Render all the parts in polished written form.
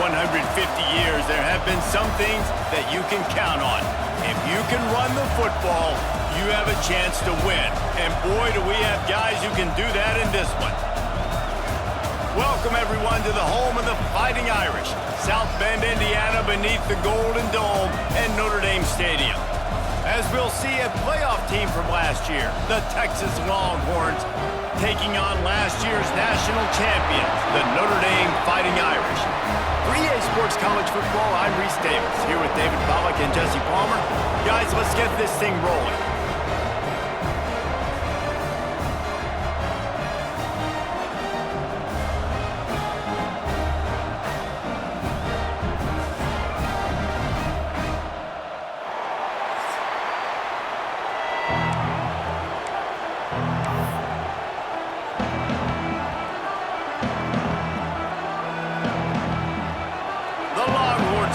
150 years, there have been some things that you can count on. If you can run the football, you have a chance to win. And boy, do we have guys who can do that in this one. Welcome, everyone, to the home of the Fighting Irish, South Bend, Indiana, beneath the Golden Dome and Notre Dame Stadium. As we'll see, a playoff team from last year, the Texas Longhorns, taking on last year's national champions, the Notre Dame Fighting Irish. For EA Sports College Football, I'm Reese Davis, here with David Pollack and Jesse Palmer. Guys, let's get this thing rolling.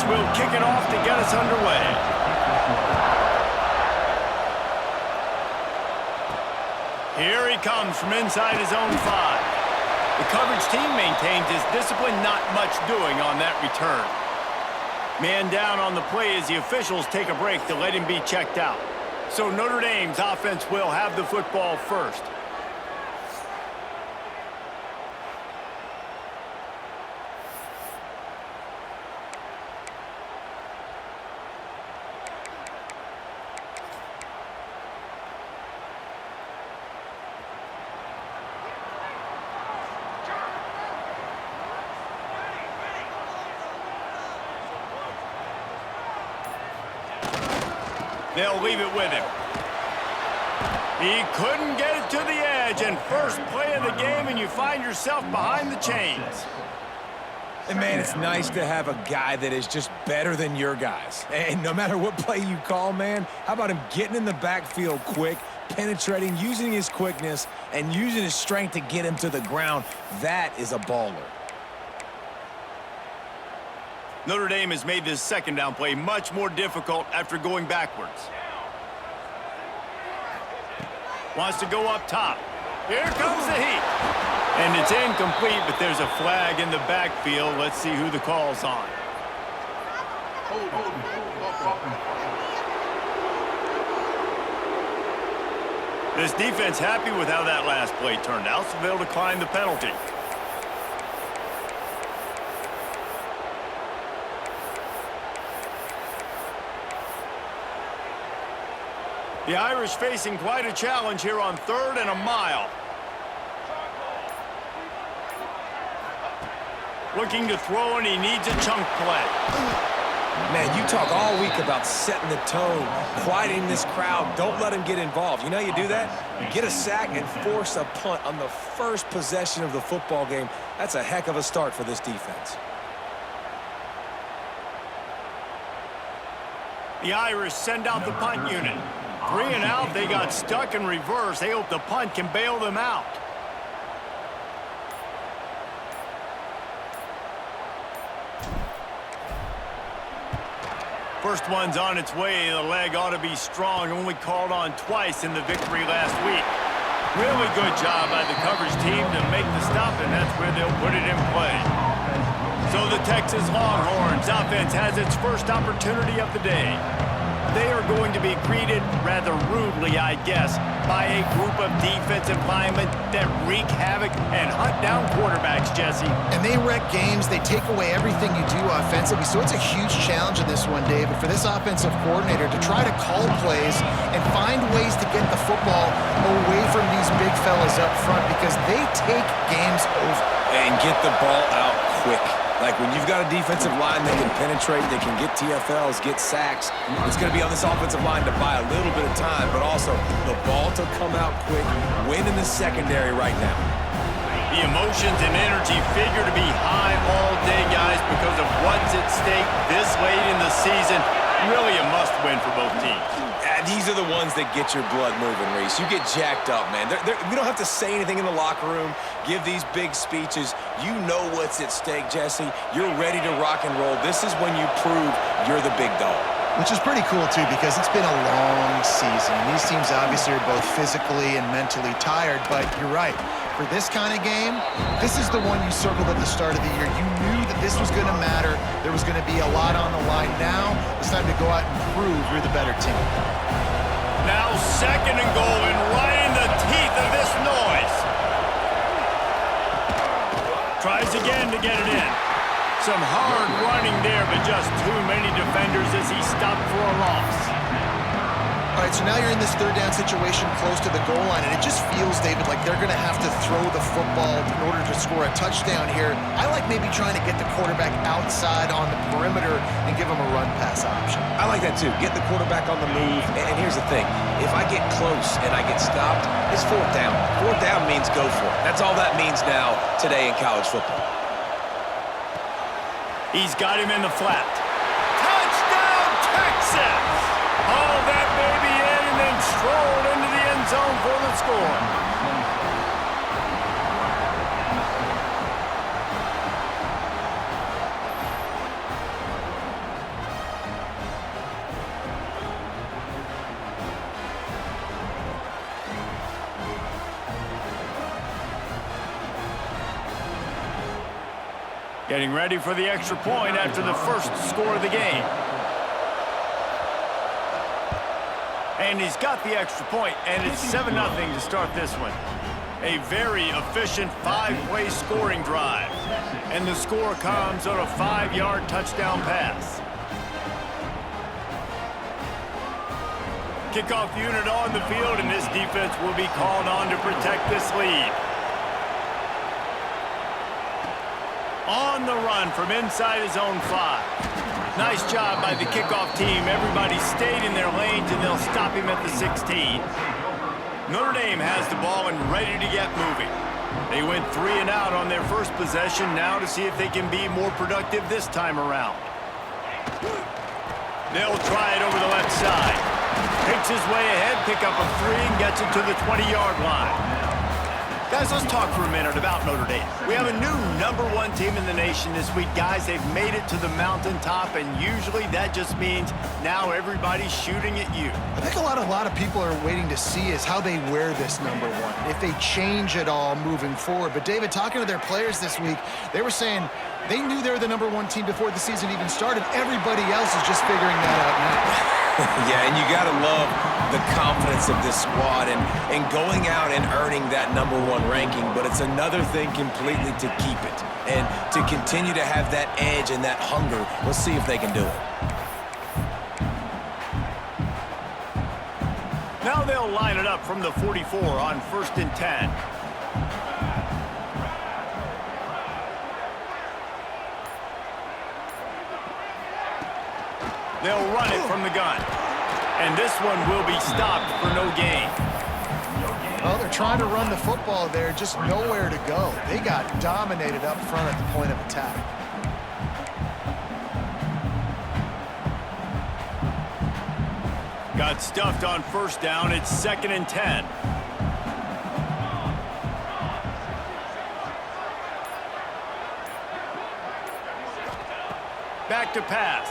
Will kick it off to get us underway. Here he comes from inside his own 5. The coverage team maintains his discipline, not much doing on that return. Man down on the play as the officials take a break to let him be checked out. So Notre Dame's offense will have the football first. They'll leave it with him. He couldn't get it to the edge, and first play of the game, and you find yourself behind the chains. And, man, it's nice to have a guy that is just better than your guys. And no matter what play you call, man, how about him getting in the backfield quick, penetrating, using his quickness, and using his strength to get him to the ground? That is a baller. Notre Dame has made this second down play much more difficult after going backwards. Wants to go up top. Here comes the heat. And it's incomplete, but there's a flag in the backfield. Let's see who the call's on. This defense happy with how that last play turned out, so they'll decline the penalty. The Irish facing quite a challenge here on 3rd and a mile. Looking to throw, and he needs a chunk play. Man, you talk all week about setting the tone, quieting this crowd. Don't let him get involved. You know how you do that? You get a sack and force a punt on the first possession of the football game. That's a heck of a start for this defense. The Irish send out the punt unit. 3 and out, they got stuck in reverse. They hope the punt can bail them out. First one's on its way. The leg ought to be strong. Only called on twice in the victory last week. Really good job by the coverage team to make the stop, and that's where they'll put it in play. So the Texas Longhorns offense has its first opportunity of the day. They are going to be greeted rather rudely, I guess, by a group of defensive linemen that wreak havoc and hunt down quarterbacks, Jesse. And they wreck games. They take away everything you do offensively. So it's a huge challenge in this one, David, for this offensive coordinator to try to call plays and find ways to get the football away from these big fellas up front, because they take games over. And get the ball out quick. Like when you've got a defensive line that can penetrate, they can get TFLs, get sacks, it's going to be on this offensive line to buy a little bit of time, but also the ball to come out quick, win in the secondary right now. The emotions and energy figure to be high all day, guys, because of what's at stake this late in the season. Really a must-win for both teams. These are the ones that get your blood moving, Reese. You get jacked up, man. We don't have to say anything in the locker room, give these big speeches. You know what's at stake, Jesse. You're ready to rock and roll. This is when you prove you're the big dog. Which is pretty cool, too, because it's been a long season. These teams obviously are both physically and mentally tired, but you're right. For this kind of game, this is the one you circled at the start of the year. You knew that this was going to matter. There was going to be a lot on the line. Now it's time to go out and prove you're the better team. Now 2nd and goal, and right in the teeth of this noise. Tries again to get it in. Some hard running there, but just too many defenders as he stopped for a loss. All right, so now you're in this 3rd down situation close to the goal line, and it just feels, David, like they're going to have to throw the football in order to score a touchdown here. I like maybe trying to get the quarterback outside on the perimeter and give him a run-pass option. I like that too. Get the quarterback on the move. And here's the thing. If I get close and I get stopped, it's 4th down. 4th down means go for it. That's all that means now today in college football. He's got him in the flat. Touchdown, Texas! Hauled that baby in and then strolled into the end zone for the score. Getting ready for the extra point after the first score of the game. And he's got the extra point, and it's 7-0 to start this one. A very efficient 5-play scoring drive. And the score comes on a 5-yard touchdown pass. Kickoff unit on the field, and this defense will be called on to protect this lead. On the run from inside his own 5. Nice job by the kickoff team. Everybody stayed in their lanes, and they'll stop him at the 16. Notre Dame has the ball and ready to get moving. They went 3 and out on their first possession, now to see if they can be more productive this time around. They'll try it over the left side. Takes his way ahead, pick up a 3, and gets it to the 20-yard line. Guys, let's talk for a minute about Notre Dame. We have a new #1 team in the nation this week. Guys, they've made it to the mountaintop, and usually that just means now everybody's shooting at you. I think a lot of people are waiting to see is how they wear this #1, if they change it all moving forward. But, David, talking to their players this week, they were saying they knew they were the #1 team before the season even started. Everybody else is just figuring that out now. Yeah, and you got to love the confidence of this squad and going out and earning that #1 ranking, but it's another thing completely to keep it and to continue to have that edge and that hunger. Let's see if they can do it. Now they'll line it up from the 44 on 1st and 10. They'll run it from the gun. And this one will be stopped for no gain. Well, they're trying to run the football there, just nowhere to go. They got dominated up front at the point of attack. Got stuffed on 1st down. It's 2nd and 10. Back to pass.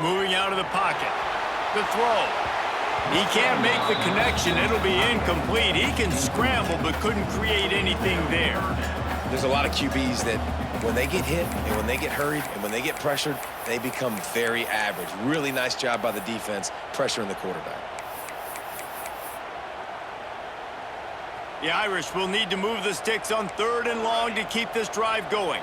Moving out of the pocket. The throw. He can't make the connection. It'll be incomplete. He can scramble but couldn't create anything there. There's a lot of QBs that when they get hit and when they get hurried and when they get pressured, they become very average. Really nice job by the defense pressuring the quarterback. The Irish will need to move the sticks on 3rd and long to keep this drive going.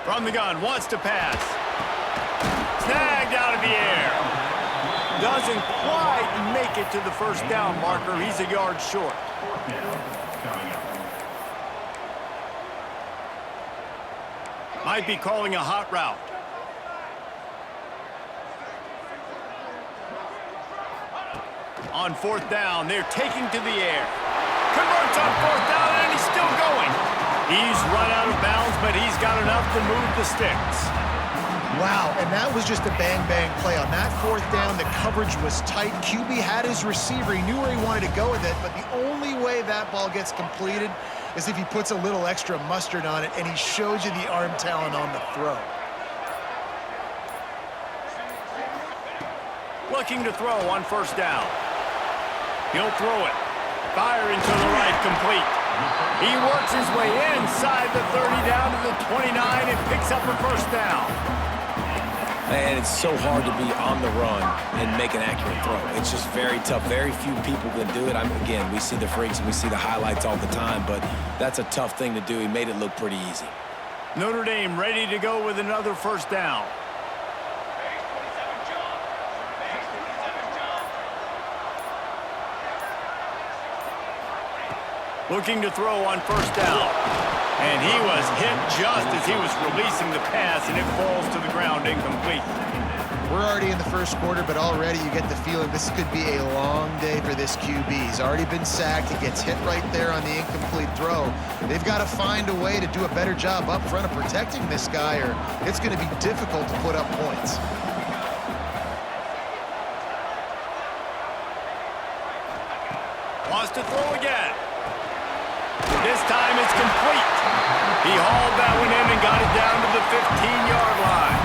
From the gun, wants to pass. Snagged out of the air. Doesn't quite make it to the 1st down marker. He's a yard short. Might be calling a hot route. On 4th down, they're taking to the air. Converts on 4th down, and he's still going. He's run out of bounds, but he's got enough to move the sticks. Wow, and that was just a bang-bang play. On that 4th down, the coverage was tight. QB had his receiver. He knew where he wanted to go with it, but the only way that ball gets completed is if he puts a little extra mustard on it and he shows you the arm talent on the throw. Looking to throw on first down. He'll throw it. Fire into the right, complete. He works his way inside the 30 down to the 29 and picks up a first down. And it's so hard to be on the run and make an accurate throw. It's just very tough. Very few people can do it. Again, we see the freaks and we see the highlights all the time, but that's a tough thing to do. He made it look pretty easy. Notre Dame ready to go with another first down. Looking to throw on first down. And he was hit just as he was releasing the pass, and it falls to the ground incomplete. We're already in the first quarter, but already you get the feeling this could be a long day for this QB. He's already been sacked. He gets hit right there on the incomplete throw. They've got to find a way to do a better job up front of protecting this guy, or it's going to be difficult to put up points. Wants to throw again. This time it's complete. He hauled that one in and got it down to the 15-yard line.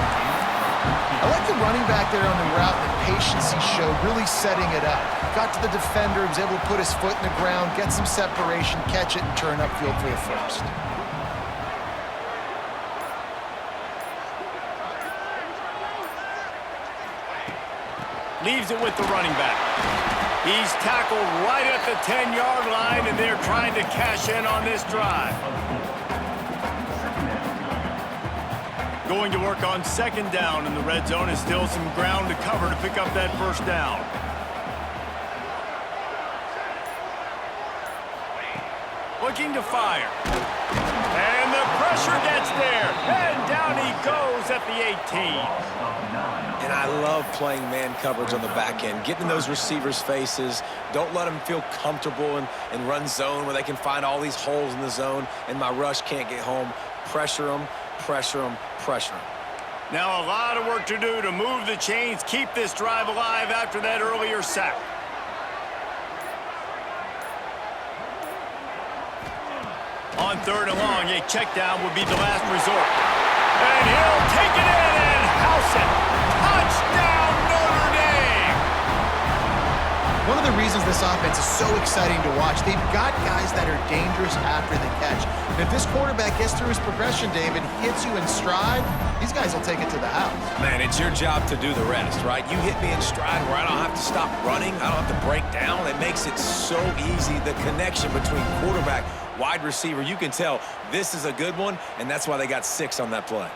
I like the running back there on the route, the patience he showed, really setting it up. Got to the defender, was able to put his foot in the ground, get some separation, catch it, and turn upfield for the first. Leaves it with the running back. He's tackled right at the 10-yard line, and they're trying to cash in on this drive. Going to work on second down in the red zone, and still some ground to cover to pick up that first down. Looking to fire. And the pressure gets there, and down he goes at the 18. And I love playing man coverage on the back end, getting in those receivers' faces. Don't let them feel comfortable and run zone where they can find all these holes in the zone, and my rush can't get home. Pressure them, pressure them, pressure them. Now a lot of work to do to move the chains, keep this drive alive after that earlier sack. On third and long, a check down would be the last resort. And he'll take it in and house it. Touchdown, Notre Dame! One of the reasons this offense is so exciting to watch, they've got guys that are dangerous after the catch. And if this quarterback gets through his progression, David, hits you in stride, these guys will take it to the house. Man, it's your job to do the rest, right? You hit me in stride where I don't have to stop running. I don't have to break down. It makes it so easy. The connection between quarterback, wide receiver, you can tell this is a good one, and that's why they got 6 on that play.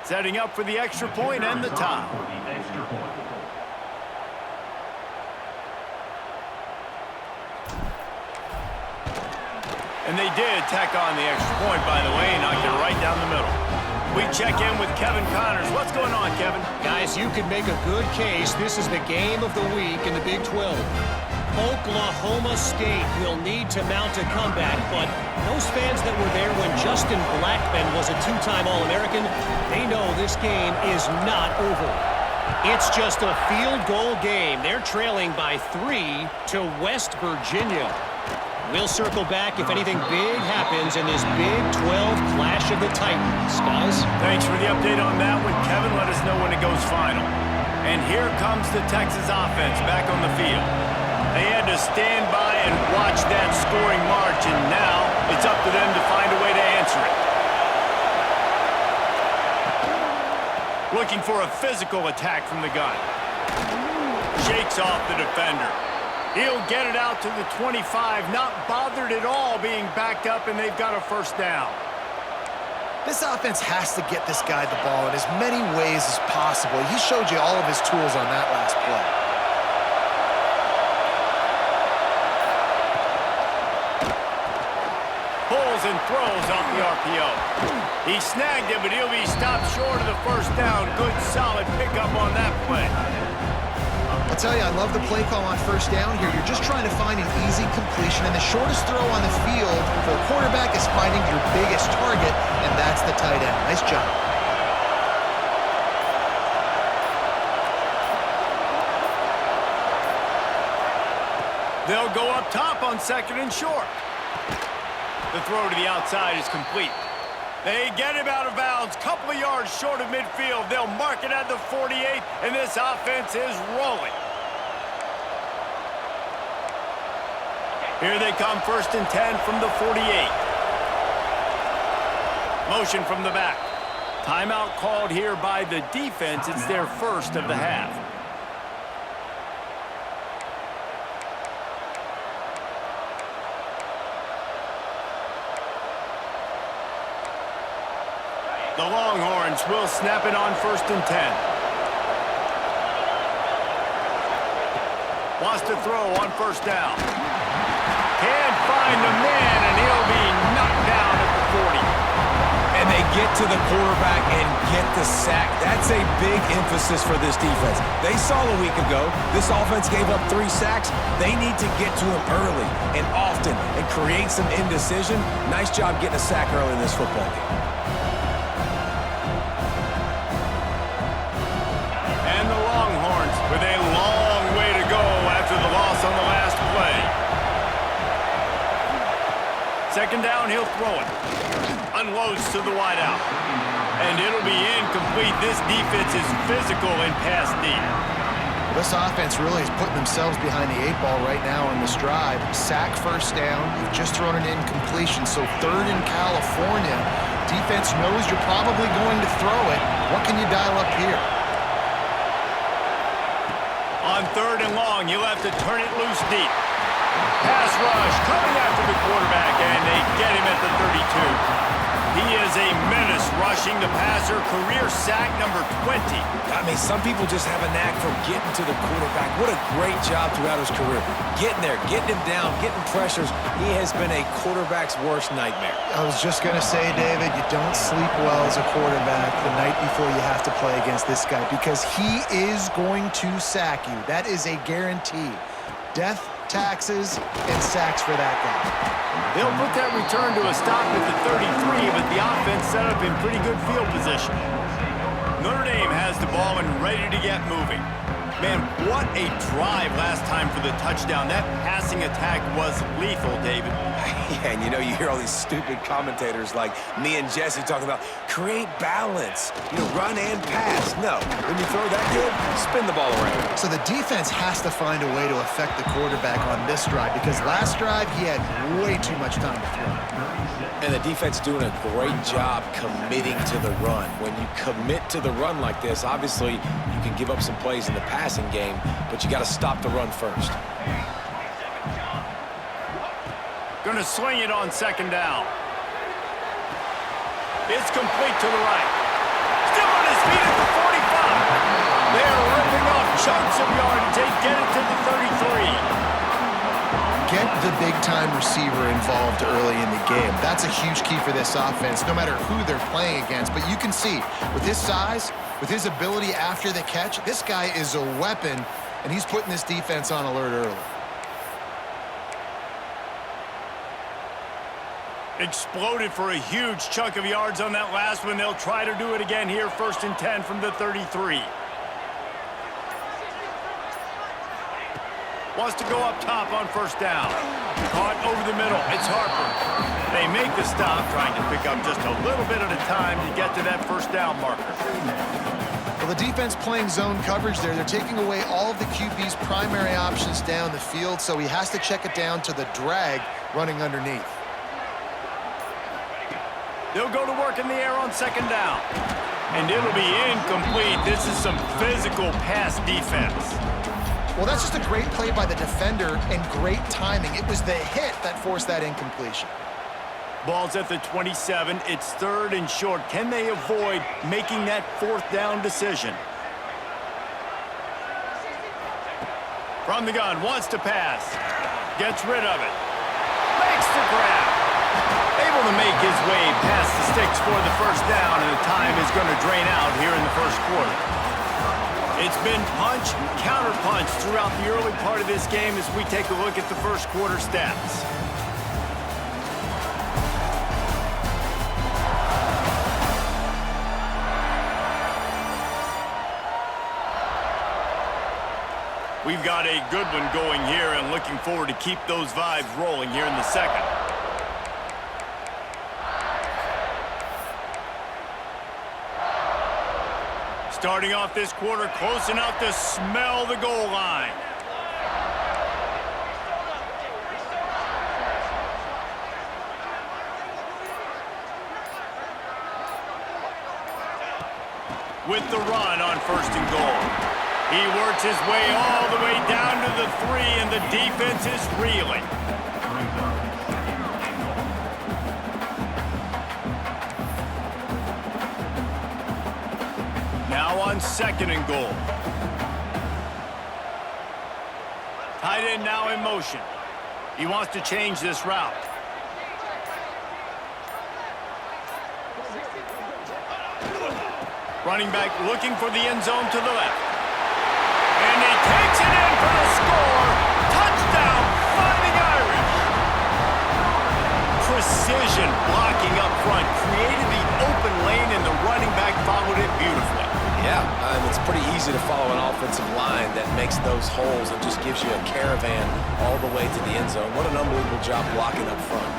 Setting up for the extra point and the tie. And they did tack on the extra point, by the way, and knocked it right down the middle. We check in with Kevin Connors. What's going on, Kevin? Guys, you can make a good case. This is the game of the week in the Big 12. Oklahoma State will need to mount a comeback, but those fans that were there when Justin Blackmon was a 2-time All-American, they know this game is not over. It's just a field goal game. They're trailing by 3 to West Virginia. We'll circle back if anything big happens in this Big 12 clash of the Titans. Guys? Thanks for the update on that one, Kevin. Let us know when it goes final. And here comes the Texas offense back on the field. They had to stand by and watch that scoring march, and now it's up to them to find a way to answer it. Looking for a physical attack from the gun. Shakes off the defender. He'll get it out to the 25, not bothered at all being backed up, and they've got a first down. This offense has to get this guy the ball in as many ways as possible. He showed you all of his tools on that last play. Pulls and throws off the RPO. He snagged it, but he'll be stopped short of the first down. Good, solid pickup on that play. I'll tell you, I love the play call on first down here. You're just trying to find an easy completion, and the shortest throw on the field for a quarterback is finding your biggest target, and that's the tight end. Nice job. They'll go up top on 2nd and short. The throw to the outside is complete. They get him out of bounds, couple of yards short of midfield. They'll mark it at the 48, and this offense is rolling. Here they come, 1st and 10 from the 48. Motion from the back. Timeout called here by the defense. It's their first of the half. The Longhorns will snap it on 1st and 10. Wants to throw on 1st down. Can't find the man, and he'll be knocked down at the 40. And they get to the quarterback and get the sack. That's a big emphasis for this defense. They saw a week ago this offense gave up 3 sacks. They need to get to him early and often and create some indecision. Nice job getting a sack early in this football game. With a long way to go after the loss on the last play. 2nd down, he'll throw it. Unloads to the wideout. And it'll be incomplete. This defense is physical in pass deep. This offense really is putting themselves behind the 8 ball right now on this drive. Sack 1st down. You've just thrown an incompletion. So 3rd in California. Defense knows you're probably going to throw it. What can you dial up here? On 3rd and long, you'll have to turn it loose deep. Pass rush coming after the quarterback, and they get him at the 32. He is a menace rushing the passer. Career sack number 20. I mean, some people just have a knack for getting to the quarterback. What a great job throughout his career. Getting there, getting him down, getting pressures. He has been a quarterback's worst nightmare. I was just going to say, David, you don't sleep well as a quarterback the night before you have to play against this guy because he is going to sack you. That is a guarantee. Death, taxes, and sacks for that guy. They'll put that return to a stop at the 33, but the offense set up in pretty good field position. Notre Dame has the ball and ready to get moving. Man, what a drive last time for the touchdown. That passing attack was lethal, David. Yeah, and you know, you hear all these stupid commentators like me and Jesse talking about create balance, run and pass. No, when you throw that good, spin the ball around. So the defense has to find a way to affect the quarterback on this drive because last drive he had way too much time to throw. And the defense doing a great job committing to the run. When you commit to the run like this, obviously you can give up some plays in the passing game, but you got to stop the run first. Going to swing it on 2nd down. It's complete to the right. Still on his feet at the 45. They're ripping off chunks of yardage. They get it to the 33. Get the big-time receiver involved early in the game. That's a huge key for this offense, no matter who they're playing against. But you can see, with his size, with his ability after the catch, this guy is a weapon, and he's putting this defense on alert early. Exploded for a huge chunk of yards on that last one. They'll try to do it again here, 1st and 10 from the 33. Wants to go up top on 1st down. Caught over the middle. It's Harper. They make the stop, trying to pick up just a little bit at a time to get to that 1st down marker. Well, the defense playing zone coverage there. They're taking away all of the QB's primary options down the field, so he has to check it down to the drag running underneath. They'll go to work in the air on 2nd down. And it'll be incomplete. This is some physical pass defense. Well, that's just a great play by the defender and great timing. It was the hit that forced that incompletion. Ball's at the 27. It's 3rd and short. Can they avoid making that 4th down decision? From the gun, wants to pass. Gets rid of it. Makes the grab. Able to make his way past the sticks for the 1st down, and the time is going to drain out here in the 1st quarter. It's been punch, counter-punch throughout the early part of this game as we take a look at the 1st quarter stats. We've got a good one going here and looking forward to keep those vibes rolling here in the second. Starting off this quarter close enough to smell the goal line. With the run on 1st and goal. He works his way all the way down to the 3, and the defense is reeling. Now on 2nd and goal. Tight end now in motion. He wants to change this route. Running back looking for the end zone to the left. And he takes it in for the score. Touchdown, Fighting Irish. Precision blocking up front. Created the open lane, and the running back followed it beautifully. Yeah, it's pretty easy to follow an offensive line that makes those holes and just gives you a caravan all the way to the end zone. What an unbelievable job blocking up front.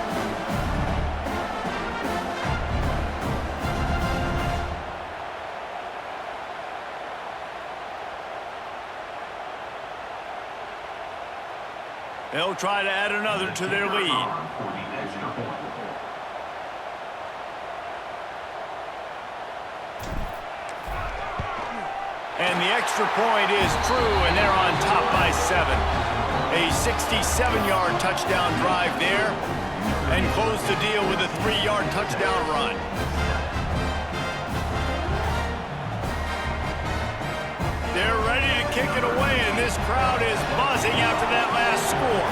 They'll try to add another to their lead. And the extra point is true, and they're on top by 7. A 67-yard touchdown drive there, and close the deal with a 3-yard touchdown run. They're ready to kick it away, and this crowd is buzzing after that last score.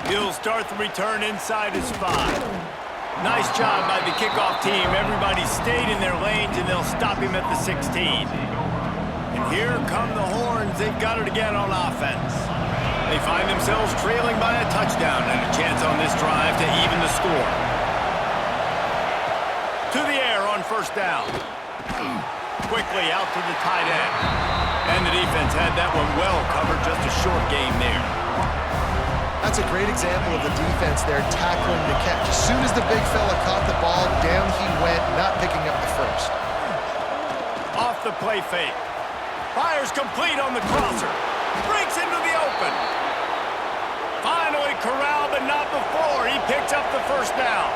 He'll start the return inside his 5. Nice job by the kickoff team. Everybody stayed in their lanes, and they'll stop him at the 16. And here come the Horns. They've got it again on offense. They find themselves trailing by a touchdown and a chance on this drive to even the score. To the air on 1st down. Quickly out to the tight end. And the defense had that one well covered. Just a short game there. That's a great example of the defense there tackling the catch. As soon as the big fella caught the ball, down he went, not picking up the first. Off the play fake. Fires complete on the crosser. Breaks into the open. Finally corralled, but not before. He picks up the 1st down.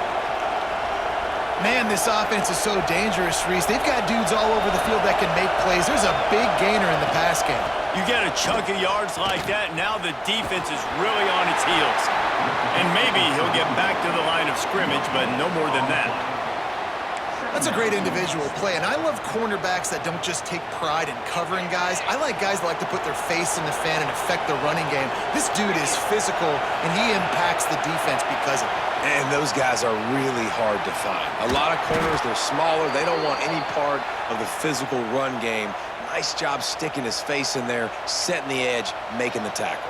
Man, this offense is so dangerous, Reese. They've got dudes all over the field that can make plays. There's a big gainer in the pass game. You get a chunk of yards like that, now the defense is really on its heels. And maybe he'll get back to the line of scrimmage, but no more than that. That's a great individual play, and I love cornerbacks that don't just take pride in covering guys. I like guys that like to put their face in the fan and affect the running game. This dude is physical, and he impacts the defense because of it. And those guys are really hard to find. A lot of corners, they're smaller. They don't want any part of the physical run game. Nice job sticking his face in there, setting the edge, making the tackle.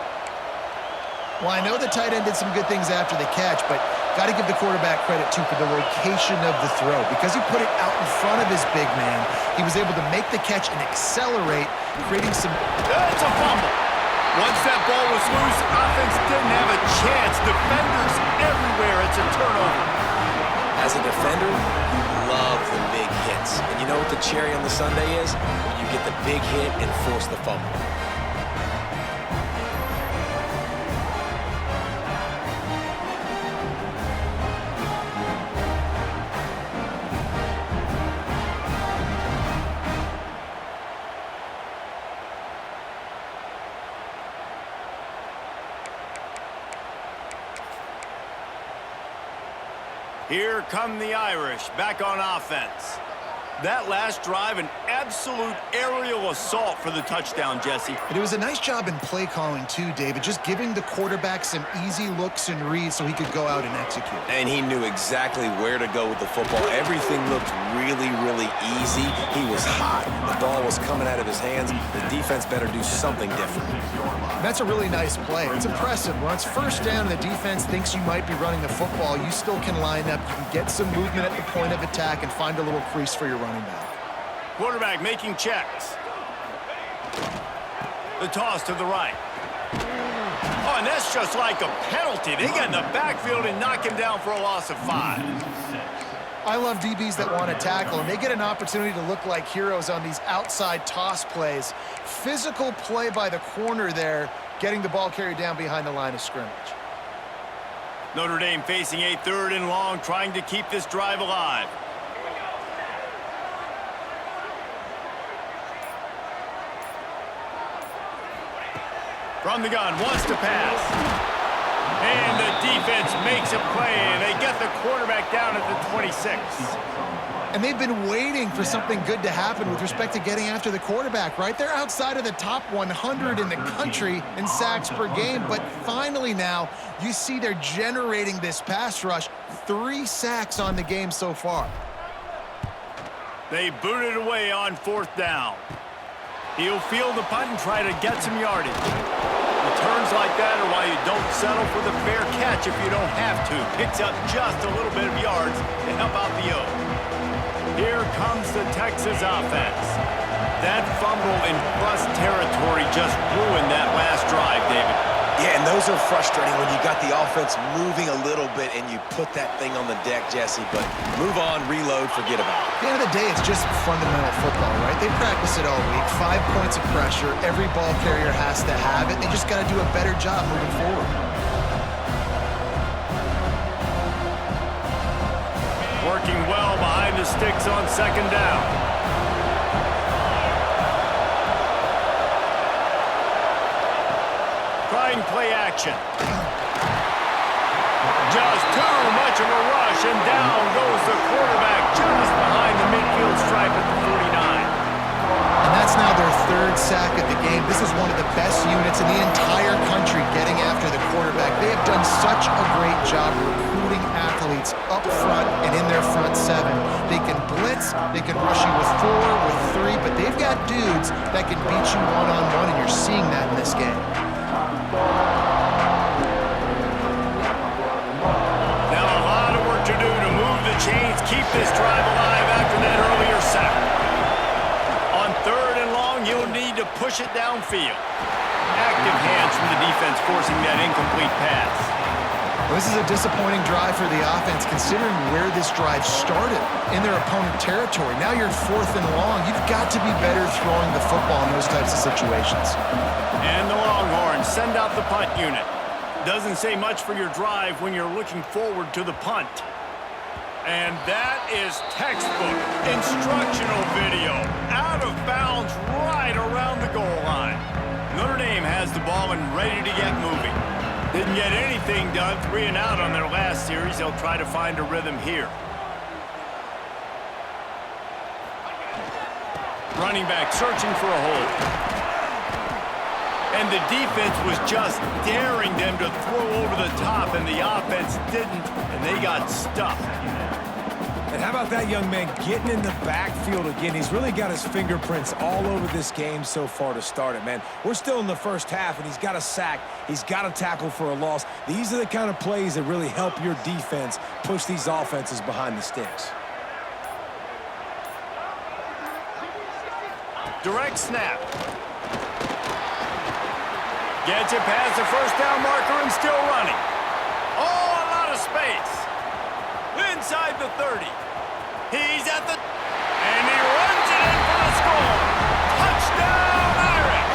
Well, I know the tight end did some good things after the catch, but got to give the quarterback credit, too, for the location of the throw. Because he put it out in front of his big man, he was able to make the catch and accelerate, creating some... It's a fumble. Once that ball was loose, offense didn't have a chance. Defenders everywhere. It's a turnover. As a defender, you love the big hits. And you know what the cherry on the sundae is? When you get the big hit and force the fumble. Here come the Irish, back on offense. That last drive, an absolute aerial assault for the touchdown, Jesse. And it was a nice job in play calling too, David, just giving the quarterback some easy looks and reads so he could go out and execute. And he knew exactly where to go with the football. Everything looked really, really easy. He was hot. The ball was coming out of his hands. The defense better do something different. That's a really nice play. It's impressive. When it's first down and the defense thinks you might be running the football, you still can line up. You can get some movement at the point of attack and find a little crease for your running back. Quarterback making checks. The toss to the right. Oh, and that's just like a penalty. They get in the backfield and knock him down for a loss of 5. I love DBs that want to tackle, and they get an opportunity to look like heroes on these outside toss plays. Physical play by the corner there, getting the ball carried down behind the line of scrimmage. Notre Dame facing a 3rd and long, trying to keep this drive alive. From the gun, wants to pass. And the defense makes a play, and they get the quarterback down at the 26. And they've been waiting for something good to happen with respect to getting after the quarterback, right? They're outside of the top 100 in the country in sacks per game, but finally now you see they're generating this pass rush. 3 sacks on the game so far. They boot it away on 4th down. He'll field the punt and try to get some yardage. Returns like that are why you don't settle for the fair catch if you don't have to. Picks up just a little bit of yards to help out the O. Here comes the Texas offense. That fumble in plus territory just ruined that last drive, David. Yeah, and those are frustrating when you got the offense moving a little bit and you put that thing on the deck, Jesse. But move on, reload, forget about it. At the end of the day, it's just fundamental football, right? They practice it all week. 5 points of pressure. Every ball carrier has to have it. They just got to do a better job moving forward. Working well behind the sticks on 2nd down. Trying play action. Just too much of a rush, and down goes the quarterback just behind the midfield stripe at the 49. And that's now their 3rd sack of the game. This is one of the best units in the entire country getting after the quarterback. They have done such a great job recruiting athletes up front and in their front 7. They can blitz, they can rush you with 4, with 3, but they've got dudes that can beat you one-on-one, and you're seeing that in this game. Now a lot of work to do to move the chains, keep this drive alive after that earlier sack. On 3rd and long, you'll need to push it downfield. Active hands from the defense forcing that incomplete pass. Well, this is a disappointing drive for the offense considering where this drive started in their opponent territory. Now you're 4th and long. You've got to be better throwing the football in those types of situations. And the Longhorns send out the punt unit. Doesn't say much for your drive when you're looking forward to the punt. And that is textbook instructional video. Out of bounds right around the goal line. Notre Dame has the ball and ready to get moving. Didn't get anything done, 3 and out on their last series. They'll try to find a rhythm here. Running back searching for a hole. And the defense was just daring them to throw over the top, and the offense didn't, and they got stuffed. And how about that young man getting in the backfield again? He's really got his fingerprints all over this game so far to start it, man. We're still in the first half, and he's got a sack. He's got a tackle for a loss. These are the kind of plays that really help your defense push these offenses behind the sticks. Direct snap. Gets it past the 1st down marker and still running. Oh, a lot of space. Inside the 30. He's at the... And he runs it in for the score. Touchdown, Irish!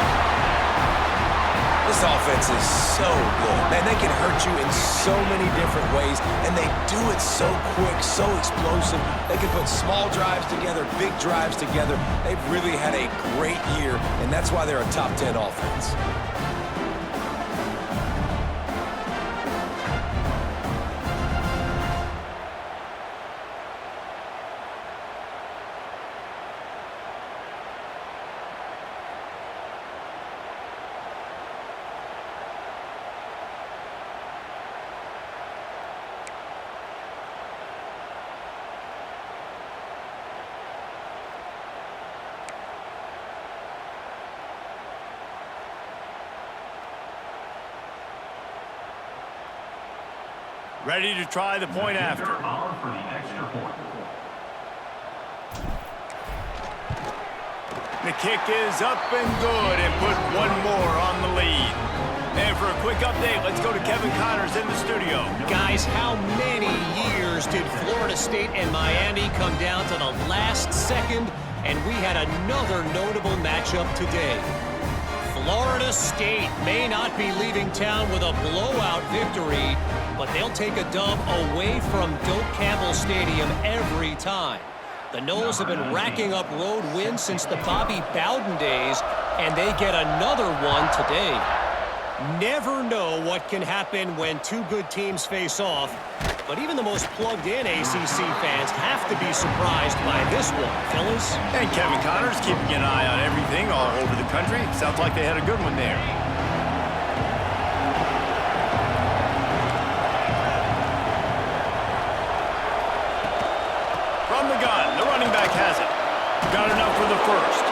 This offense is so good. Man, they can hurt you in so many different ways, and they do it so quick, so explosive. They can put small drives together, big drives together. They've really had a great year, and that's why they're a top 10 offense. Ready to try the point after. The kick is up and good and put one more on the lead. And for a quick update, let's go to Kevin Connors in the studio. Guys, how many years did Florida State and Miami come down to the last second, and we had another notable matchup today? Florida State may not be leaving town with a blowout victory, but they'll take a dub away from Doak Campbell Stadium every time. The Noles have been racking up road wins since the Bobby Bowden days, and they get another one today. Never know what can happen when two good teams face off, but even the most plugged-in ACC fans have to be surprised by this one, fellas. And Kevin Connors keeping an eye on everything all over the country. Sounds like they had a good one there. From the gun, the running back has it. Got enough for the first.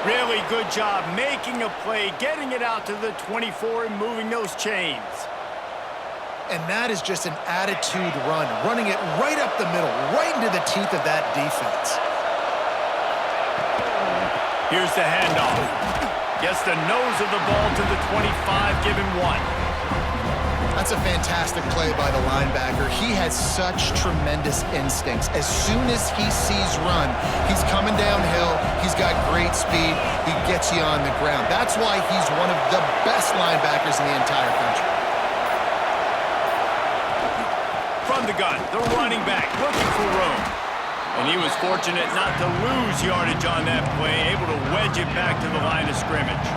Really good job making a play, getting it out to the 24 and moving those chains. And that is just an attitude run, running it right up the middle, right into the teeth of that defense. Here's the handoff. Gets the nose of the ball to the 25, give him one. That's a fantastic play by the linebacker. He has such tremendous instincts. As soon as he sees run, he's coming downhill. He's got great speed. He gets you on the ground. That's why he's one of the best linebackers in the entire country. From the gun, the running back looking for room. And he was fortunate not to lose yardage on that play, able to wedge it back to the line of scrimmage.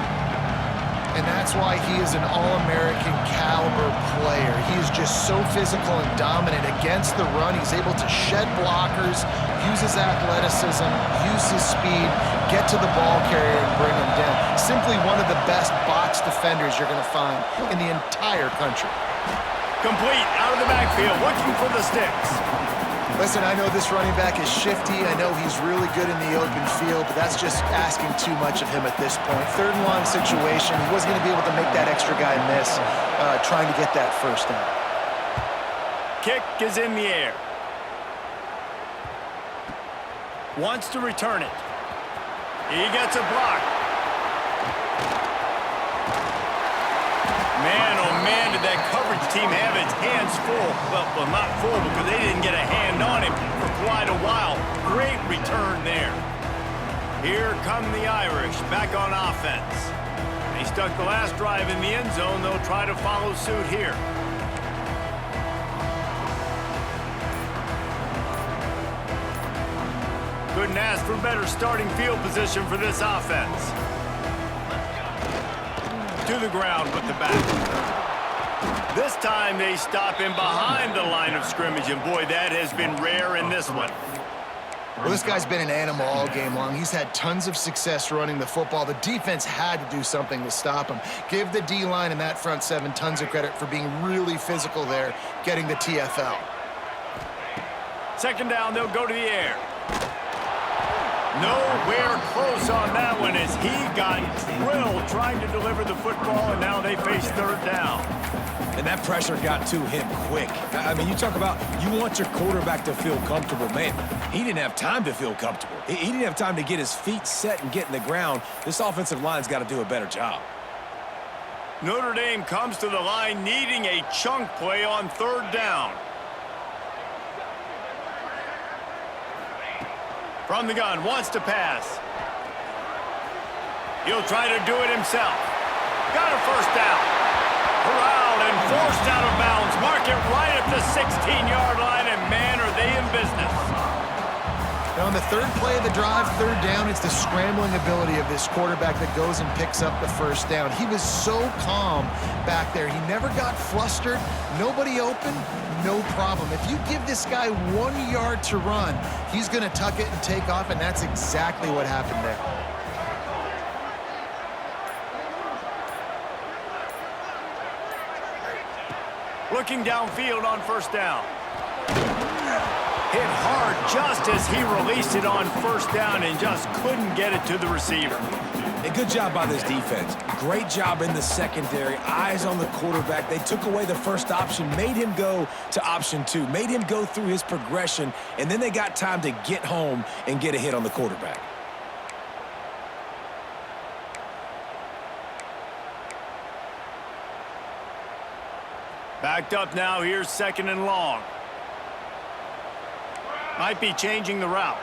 And that's why he is an All-American caliber player. He is just so physical and dominant against the run. He's able to shed blockers, use his athleticism, use his speed, get to the ball carrier and bring him down. Simply one of the best box defenders you're going to find in the entire country. Complete, out of the backfield, looking for the sticks. Listen, I know this running back is shifty. I know he's really good in the open field, but that's just asking too much of him at this point. Third and long situation. He wasn't going to be able to make that extra guy miss, trying to get that first down. Kick is in the air. Wants to return it. He gets a block. Man, oh man, did that coverage team have its hands full. Well, not full because they didn't get a hand on him for quite a while. Great return there. Here come the Irish back on offense. They stuck the last drive in the end zone. They'll try to follow suit here. Couldn't ask for better starting field position for this offense. To the ground with the back. This time they stop him behind the line of scrimmage, and boy, that has been rare in this one. Well, this guy's been an animal all game long. He's had tons of success running the football. The defense had to do something to stop him. Give the D-line and that front seven tons of credit for being really physical there, getting the TFL. Second down, they'll go to the air. Nowhere close on that one as he got drilled trying to deliver the football, and now they face third down. And that pressure got to him quick. I mean, you talk about you want your quarterback to feel comfortable. Man, he didn't have time to feel comfortable. He didn't have time to get his feet set and get in the ground. This offensive line's got to do a better job. Notre Dame comes to the line needing a chunk play on third down. From the gun, wants to pass. He'll try to do it himself. Got a first down. Corralled and forced out of bounds. Mark it right at the 16-yard line, and man, are they in business. Now on the third play of the drive, third down, it's the scrambling ability of this quarterback that goes and picks up the first down. He was so calm back there. He never got flustered. Nobody open, no problem. If you give this guy 1 yard to run, he's going to tuck it and take off, and that's exactly what happened there. Looking downfield on first down. Hit hard just as he released it on first down and just couldn't get it to the receiver. Hey, good job by this defense. Great job in the secondary. Eyes on the quarterback. They took away the first option, made him go to option 2, made him go through his progression, and then they got time to get home and get a hit on the quarterback. Backed up now. Here's 2nd and long. Might be changing the route.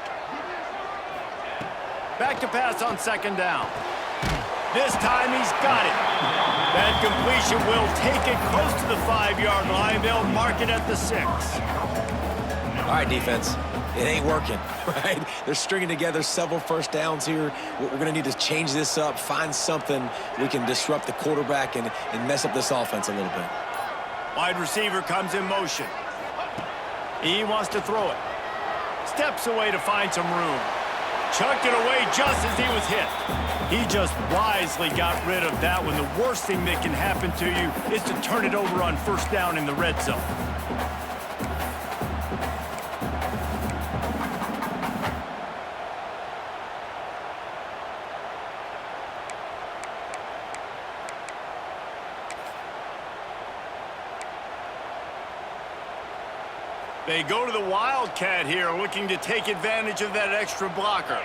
Back to pass on 2nd down. This time he's got it. That completion will take it close to the 5-yard line. They'll mark it at the 6. All right, defense. It ain't working, right? They're stringing together several first downs here. We're going to need to change this up, find something we can disrupt the quarterback and mess up this offense a little bit. Wide receiver comes in motion. He wants to throw it. Steps away to find some room. Chucked it away just as he was hit. He just wisely got rid of that one. The worst thing that can happen to you is to turn it over on 1st down in the red zone. They go to the Wildcat here, looking to take advantage of that extra blocker.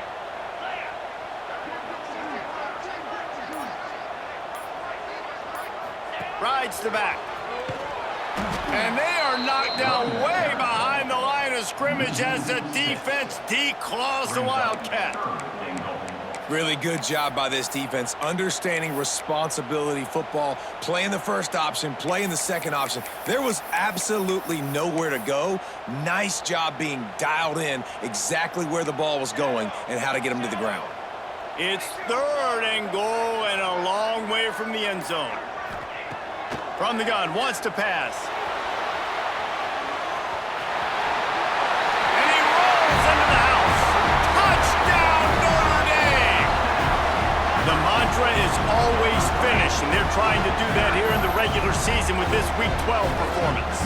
Rides the back. And they are knocked down way behind the line of scrimmage as the defense declaws the Wildcat. Really good job by this defense, understanding responsibility football, playing the first option, playing the second option. There was absolutely nowhere to go. Nice job being dialed in exactly where the ball was going and how to get them to the ground. It's 3rd and goal and a long way from the end zone. From the gun, wants to pass. And he rolls into the house. Touchdown, Notre Dame! The mantra is always finish, and they're trying to do that here in the regular season with this Week 12 performance.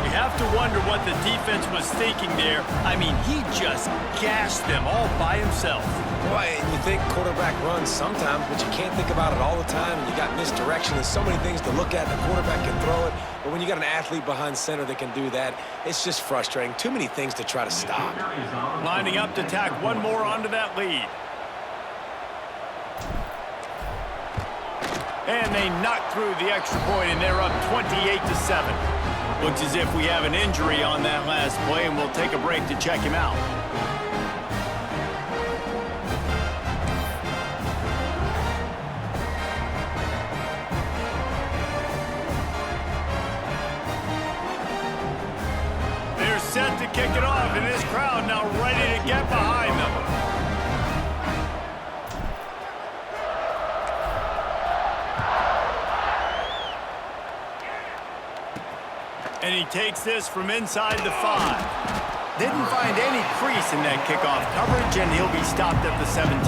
You have to wonder what the defense was thinking there. I mean, he just gashed them all by himself. Boy, you think quarterback runs sometimes, but you can't think about it all the time, and you got misdirection. There's so many things to look at. The quarterback can throw it, but when you got an athlete behind center that can do that, it's just frustrating. Too many things to try to stop. Lining up to tack one more onto that lead. And they knock through the extra point, and they're up 28-7. Looks as if we have an injury on that last play, and we'll take a break to check him out. They're set to kick it off, and this crowd now ready to get behind them. And he takes this from inside the 5. Didn't find any crease in that kickoff coverage, and he'll be stopped at the 17.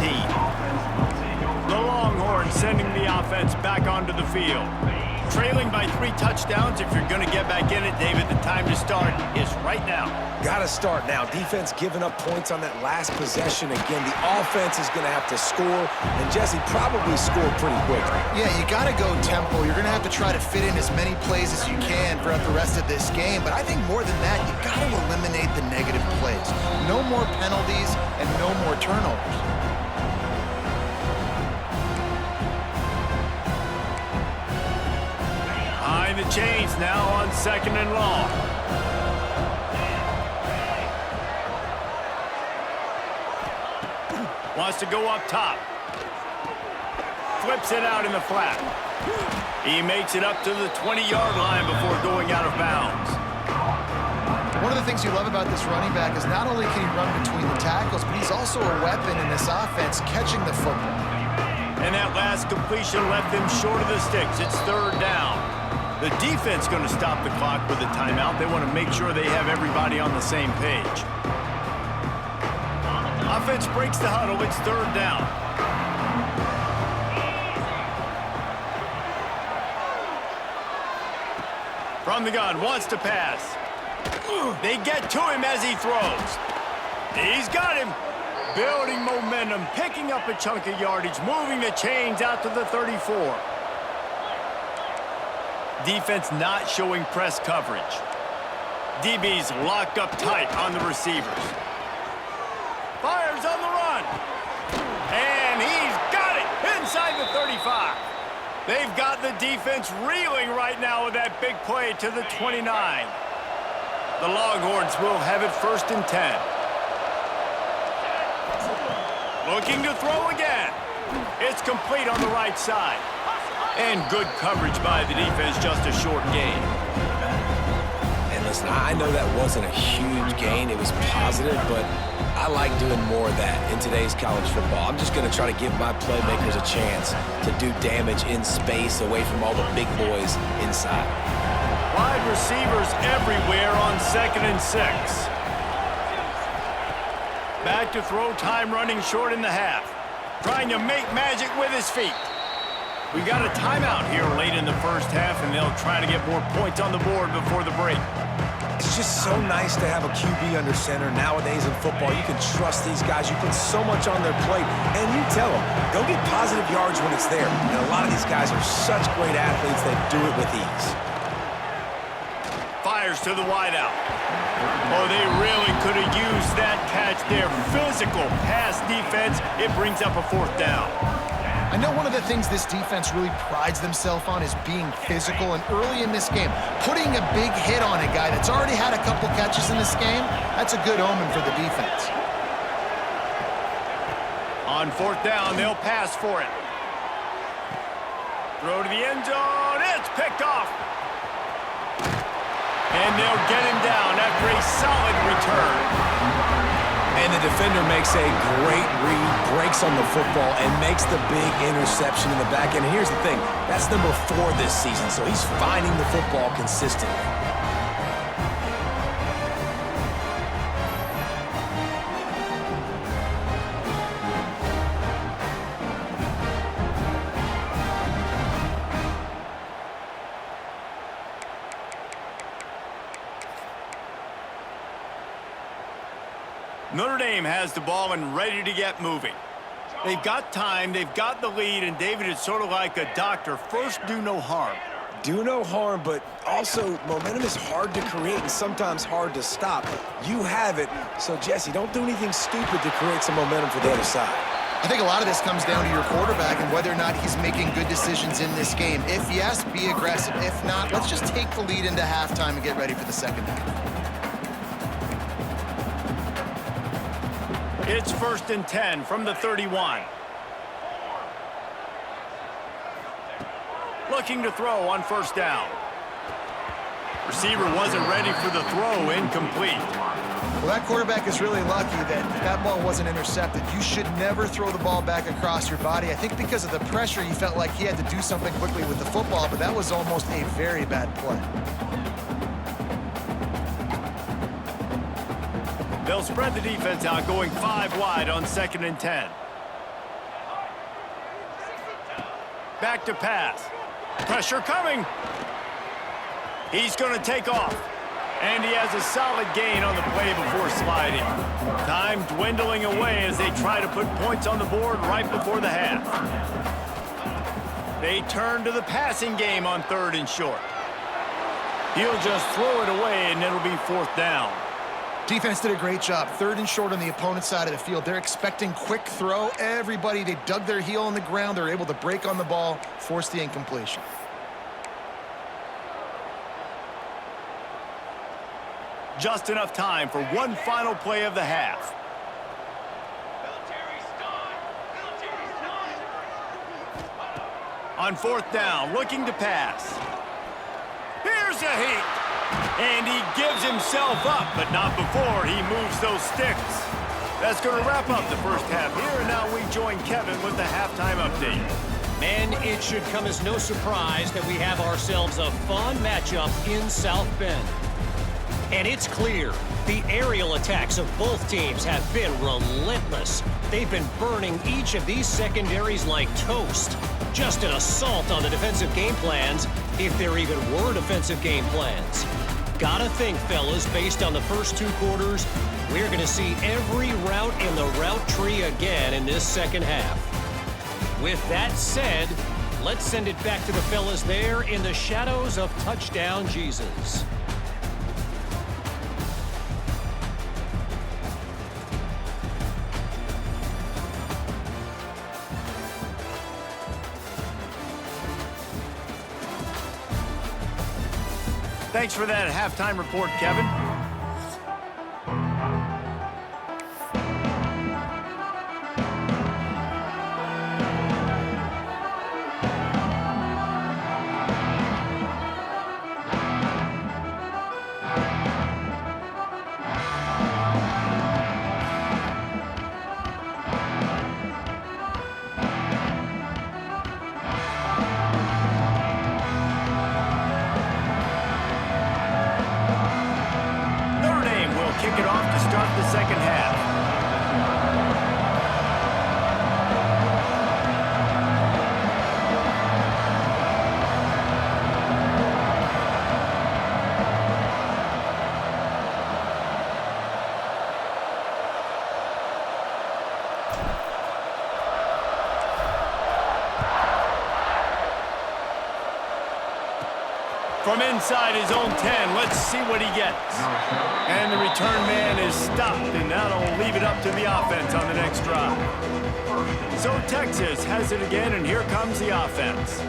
The Longhorns sending the offense back onto the field. Trailing by 3 touchdowns. If you're going to get back in it, David, the time to start is right now. Got to start now. Defense giving up points on that last possession. Again, the offense is going to have to score, and Jesse probably scored pretty quick. Yeah, you got to go tempo. You're going to have to try to fit in as many plays as you can throughout the rest of this game. But I think more than that, you got to eliminate the negative plays. No more penalties and no more turnovers. Behind the chains now on 2nd and long. Wants to go up top. Flips it out in the flat. He makes it up to the 20-yard line before going out of bounds. One of the things you love about this running back is not only can he run between the tackles, but he's also a weapon in this offense catching the football. And that last completion left them short of the sticks. It's 3rd down. The defense going to stop the clock with a timeout. They want to make sure they have everybody on the same page. Offense breaks the huddle. It's 3rd down. From the gun, wants to pass. They get to him as he throws. He's got him. building momentum, picking up a chunk of yardage, moving the chains out to the 34. Defense not showing press coverage. DB's locked up tight on the receivers. Fires on the run. And he's got it inside the 35. They've got the defense reeling right now with that big play to the 29. The Longhorns will have it 1st and 10. Looking to throw again. It's complete on the right side. And good coverage by the defense, just a short gain. And listen, I know that wasn't a huge gain. It was positive, but I like doing more of that in today's college football. I'm just going to try to give my playmakers a chance to do damage in space away from all the big boys inside. Wide receivers everywhere on 2nd and 6. Back to throw, time running short in the half. Trying to make magic with his feet. We got a timeout here late in the first half, and they'll try to get more points on the board before the break. It's just so nice to have a QB under center. Nowadays in football, you can trust these guys. You put so much on their plate, and you tell them, go get positive yards when it's there. And a lot of these guys are such great athletes, they do it with ease. Fires to the wideout. Oh, they really could have used that catch there. Physical pass defense. It brings up a 4th down. I know one of the things this defense really prides themselves on is being physical, and early in this game, putting a big hit on a guy that's already had a couple catches in this game, that's a good omen for the defense. On 4th down, they'll pass for it. Throw to the end zone. It's picked off. And they'll get him down after a solid return. And the defender makes a great read, breaks on the football, and makes the big interception in the back end. Here's the thing, that's number 4 this season, so he's finding the football consistently. Notre Dame has the ball and ready to get moving. They've got time, they've got the lead, and David is sort of like a doctor. First, do no harm. Do no harm, but also momentum is hard to create and sometimes hard to stop. You have it, so Jesse, don't do anything stupid to create some momentum for the other side. I think a lot of this comes down to your quarterback and whether or not he's making good decisions in this game. If yes, be aggressive. If not, let's just take the lead into halftime and get ready for the second half. It's 1st and 10 from the 31. Looking to throw on 1st down. Receiver wasn't ready for the throw, incomplete. Well, that quarterback is really lucky that ball wasn't intercepted. You should never throw the ball back across your body. I think because of the pressure, he felt like he had to do something quickly with the football, but that was almost a very bad play. They'll spread the defense out, going 5 wide on 2nd and 10. Back to pass. Pressure coming. He's going to take off. And he has a solid gain on the play before sliding. Time dwindling away as they try to put points on the board right before the half. They turn to the passing game on 3rd and short. He'll just throw it away, and it'll be 4th down. Defense did a great job. 3rd and short on the opponent's side of the field. They're expecting quick throw. Everybody, they dug their heel on the ground. They're able to break on the ball, force the incompletion. Just enough time for one final play of the half. On 4th down, looking to pass. Here's a heat. And he gives himself up, but not before he moves those sticks. That's going to wrap up the first half here, and now we join Kevin with the halftime update. And it should come as no surprise that we have ourselves a fun matchup in South Bend. And it's clear, the aerial attacks of both teams have been relentless. They've been burning each of these secondaries like toast. Just an assault on the defensive game plans, if there even were defensive game plans. Gotta think, fellas, based on the first 2 quarters, We're going to see every route in the route tree again in this second half. With that said, let's send it back to the fellas there in the shadows of Touchdown Jesus. Thanks for that halftime report, Kevin. Kick it off to start the second half. From inside his own 10, let's see what he gets. And the return man is stopped, and that'll leave it up to the offense on the next drive. So Texas has it again, and here comes the offense.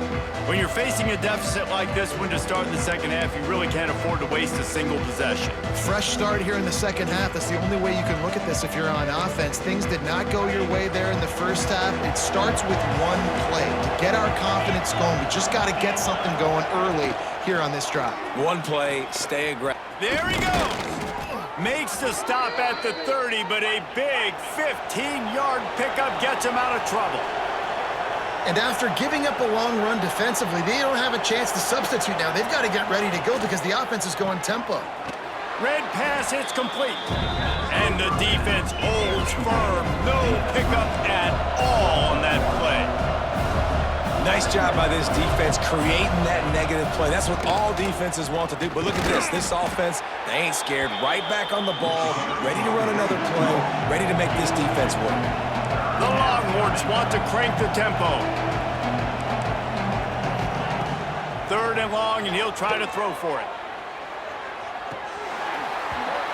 When you're facing a deficit like this one to start the second half, you really can't afford to waste a single possession. Fresh start here in the second half. That's the only way you can look at this if you're on offense. Things did not go your way there in the first half. It starts with one play. To get our confidence going, we just got to get something going early here on this drive. One play, stay aggressive. There he goes. Makes the stop at the 30, but a big 15-yard pickup gets him out of trouble. And after giving up a long run defensively, they don't have a chance to substitute now. They've got to get ready to go because the offense is going tempo. Red pass hits complete. And the defense holds firm. No pickup at all on that play. Nice job by this defense creating that negative play. That's what all defenses want to do. But look at this. This offense, they ain't scared. Right back on the ball, ready to run another play, ready to make this defense work. The Longhorns want to crank the tempo. 3rd and long, and he'll try to throw for it.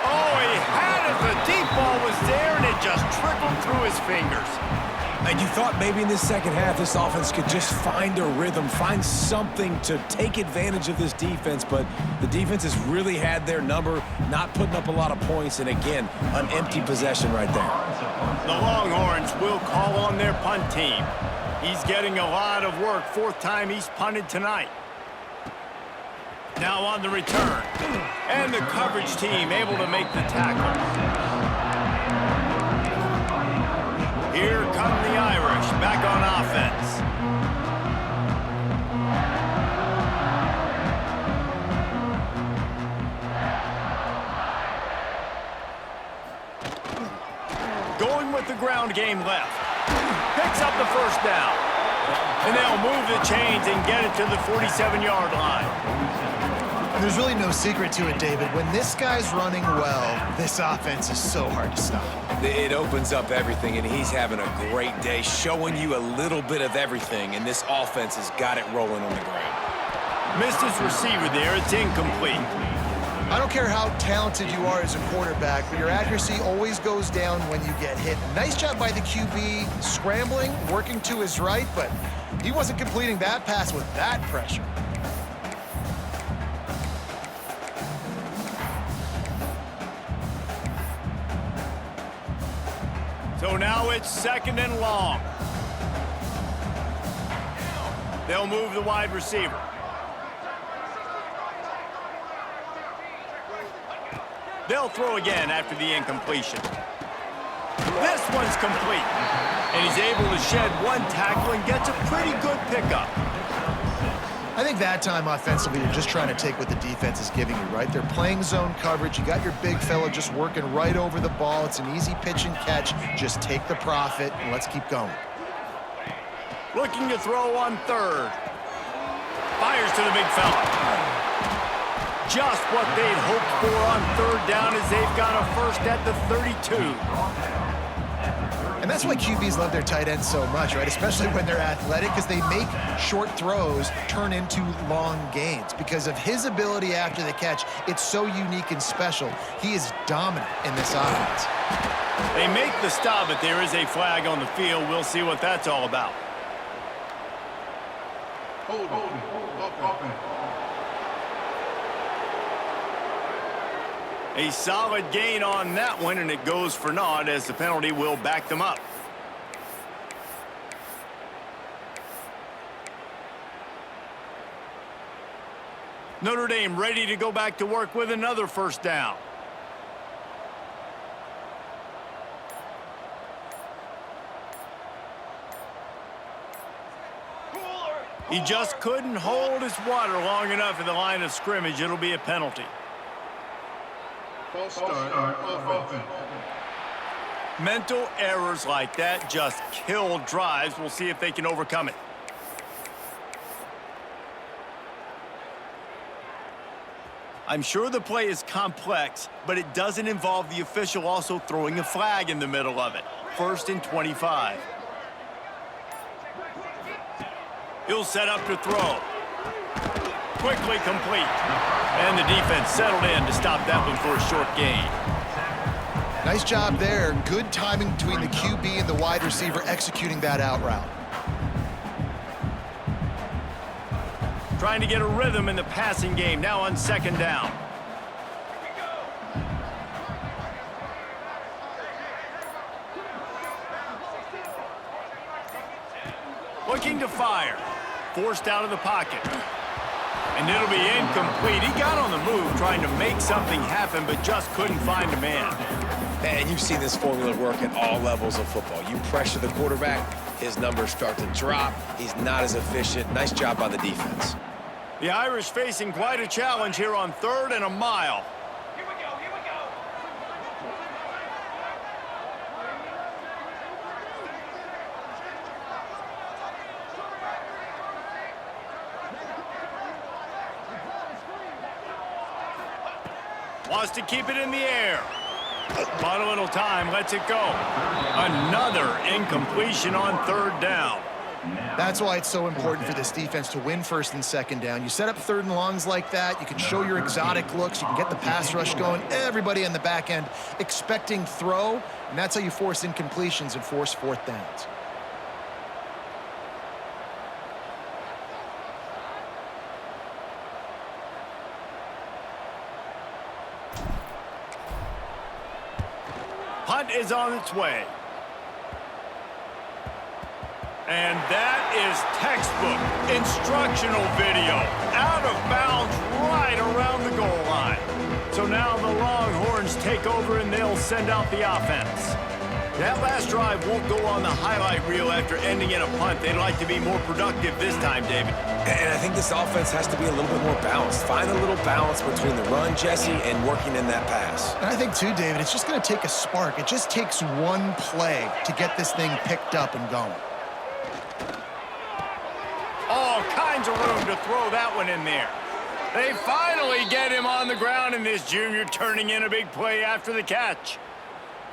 Oh, he had it. The deep ball was there, and it just trickled through his fingers. And you thought maybe in this second half this offense could just find a rhythm, find something to take advantage of this defense, but the defense has really had their number, not putting up a lot of points, and again, an empty possession right there. The Longhorns will call on their punt team. He's getting a lot of work. 4th time he's punted tonight. Now on the return. And the coverage team able to make the tackle. Here come the Irish back on offense. Going with the ground game left. Picks up the first down. And they'll move the chains and get it to the 47-yard line. And there's really no secret to it, David. When this guy's running well, this offense is so hard to stop. It opens up everything, and he's having a great day, showing you a little bit of everything, and this offense has got it rolling on the ground. Missed his receiver there. It's incomplete. I don't care how talented you are as a quarterback, but your accuracy always goes down when you get hit. Nice job by the QB, scrambling, working to his right, but he wasn't completing that pass with that pressure. So now it's 2nd and long. They'll move the wide receiver. They'll throw again after the incompletion. This one's complete. And he's able to shed one tackle and gets a pretty good pickup. I think that time offensively, you're just trying to take what the defense is giving you, right? They're playing zone coverage. You got your big fella just working right over the ball. It's an easy pitch and catch. Just take the profit and let's keep going. Looking to throw on 3rd. Fires to the big fella. just what they'd hoped for on third down as they've got a first at the 32. And that's why QBs love their tight ends so much, right? Especially when they're athletic, because they make short throws turn into long gains. Because of his ability after the catch, it's so unique and special. He is dominant in this offense. They make the stop, but there is a flag on the field. We'll see what that's all about. A solid gain on that one, and it goes for naught as the penalty will back them up. Notre Dame ready to go back to work with another first down. He just couldn't hold his water long enough in the line of scrimmage. It'll be a penalty. Mental errors like that just kill drives. We'll see if they can overcome it. I'm sure the play is complex, but it doesn't involve the official also throwing a flag in the middle of it. 1st and 25. He'll set up to throw. Quickly complete. And the defense settled in to stop that one for a short gain. Nice job there. Good timing between the QB and the wide receiver executing that out route. Trying to get a rhythm in the passing game now on 2nd down. Looking to fire. Forced out of the pocket. And it'll be incomplete. He got on the move trying to make something happen, but just couldn't find a man. And you've seen this formula work at all levels of football. You pressure the quarterback, his numbers start to drop. He's not as efficient. Nice job by the defense. The Irish facing quite a challenge here on 3rd and a mile. Wants to keep it in the air. But a little time, lets it go. Another incompletion on 3rd down. That's why it's so important for this defense to win 1st and 2nd down. You set up 3rd and longs like that, you can show your exotic looks, you can get the pass rush going, everybody on the back end expecting throw, and that's how you force incompletions and force 4th downs. Punt is on its way. And that is textbook instructional video. Out of bounds right around the goal line. So now the Longhorns take over and they'll send out the offense. That last drive won't go on the highlight reel after ending in a punt. They'd like to be more productive this time, David. And I think this offense has to be a little bit more balanced. Find a little balance between the run, Jesse, and working in that pass. And I think, too, David, it's just going to take a spark. It just takes one play to get this thing picked up and going. All kinds of room to throw that one in there. They finally get him on the ground, and this junior turning in a big play after the catch.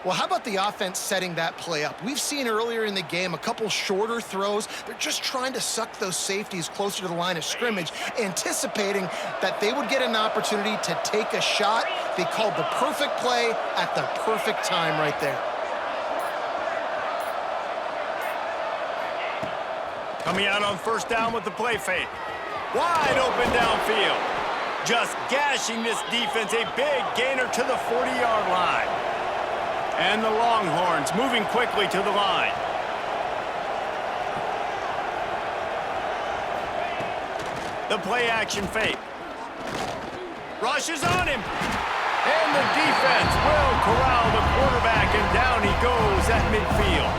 Well, how about the offense setting that play up? We've seen earlier in the game a couple shorter throws. They're just trying to suck those safeties closer to the line of scrimmage, anticipating that they would get an opportunity to take a shot. They called the perfect play at the perfect time right there. Coming out on 1st down with the play fake. Wide open downfield. Just gashing this defense. A big gainer to the 40-yard line. And the Longhorns moving quickly to the line. The play action fake. Rushes on him. And the defense will corral the quarterback, and down he goes at midfield.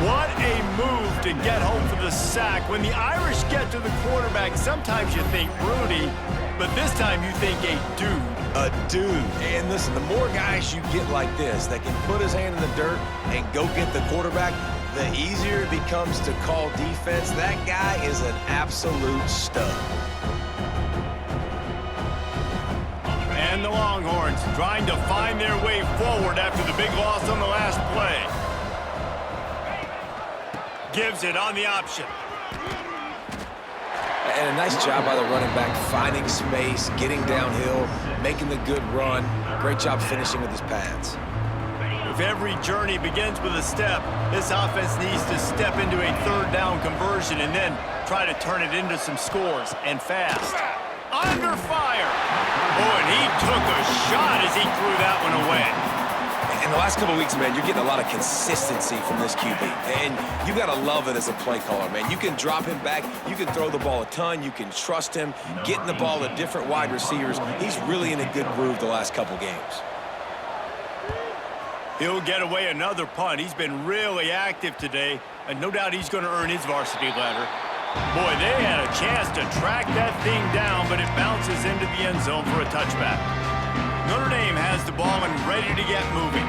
What a move to get home for the sack. When the Irish get to the quarterback, sometimes you think Rudy, but this time you think a dude. A dude. And listen, the more guys you get like this that can put his hand in the dirt and go get the quarterback, the easier it becomes to call defense. That guy is an absolute stud. And the Longhorns trying to find their way forward after the big loss on the last play. Gives it on the option. And a nice job by the running back, finding space, getting downhill, making the good run. Great job finishing with his pads. If every journey begins with a step, this offense needs to step into a third down conversion and then try to turn it into some scores, and fast. Under fire. Oh, and he took a shot as he threw that one away. In the last couple of weeks, man, you're getting a lot of consistency from this QB. And you got to love it as a play caller, man. You can drop him back. You can throw the ball a ton. You can trust him, getting the ball to different wide receivers. He's really in a good groove the last couple games. He'll get away another punt. He's been really active today, and no doubt he's going to earn his varsity ladder. Boy, they had a chance to track that thing down, but it bounces into the end zone for a touchback. Notre Dame has the ball and ready to get moving.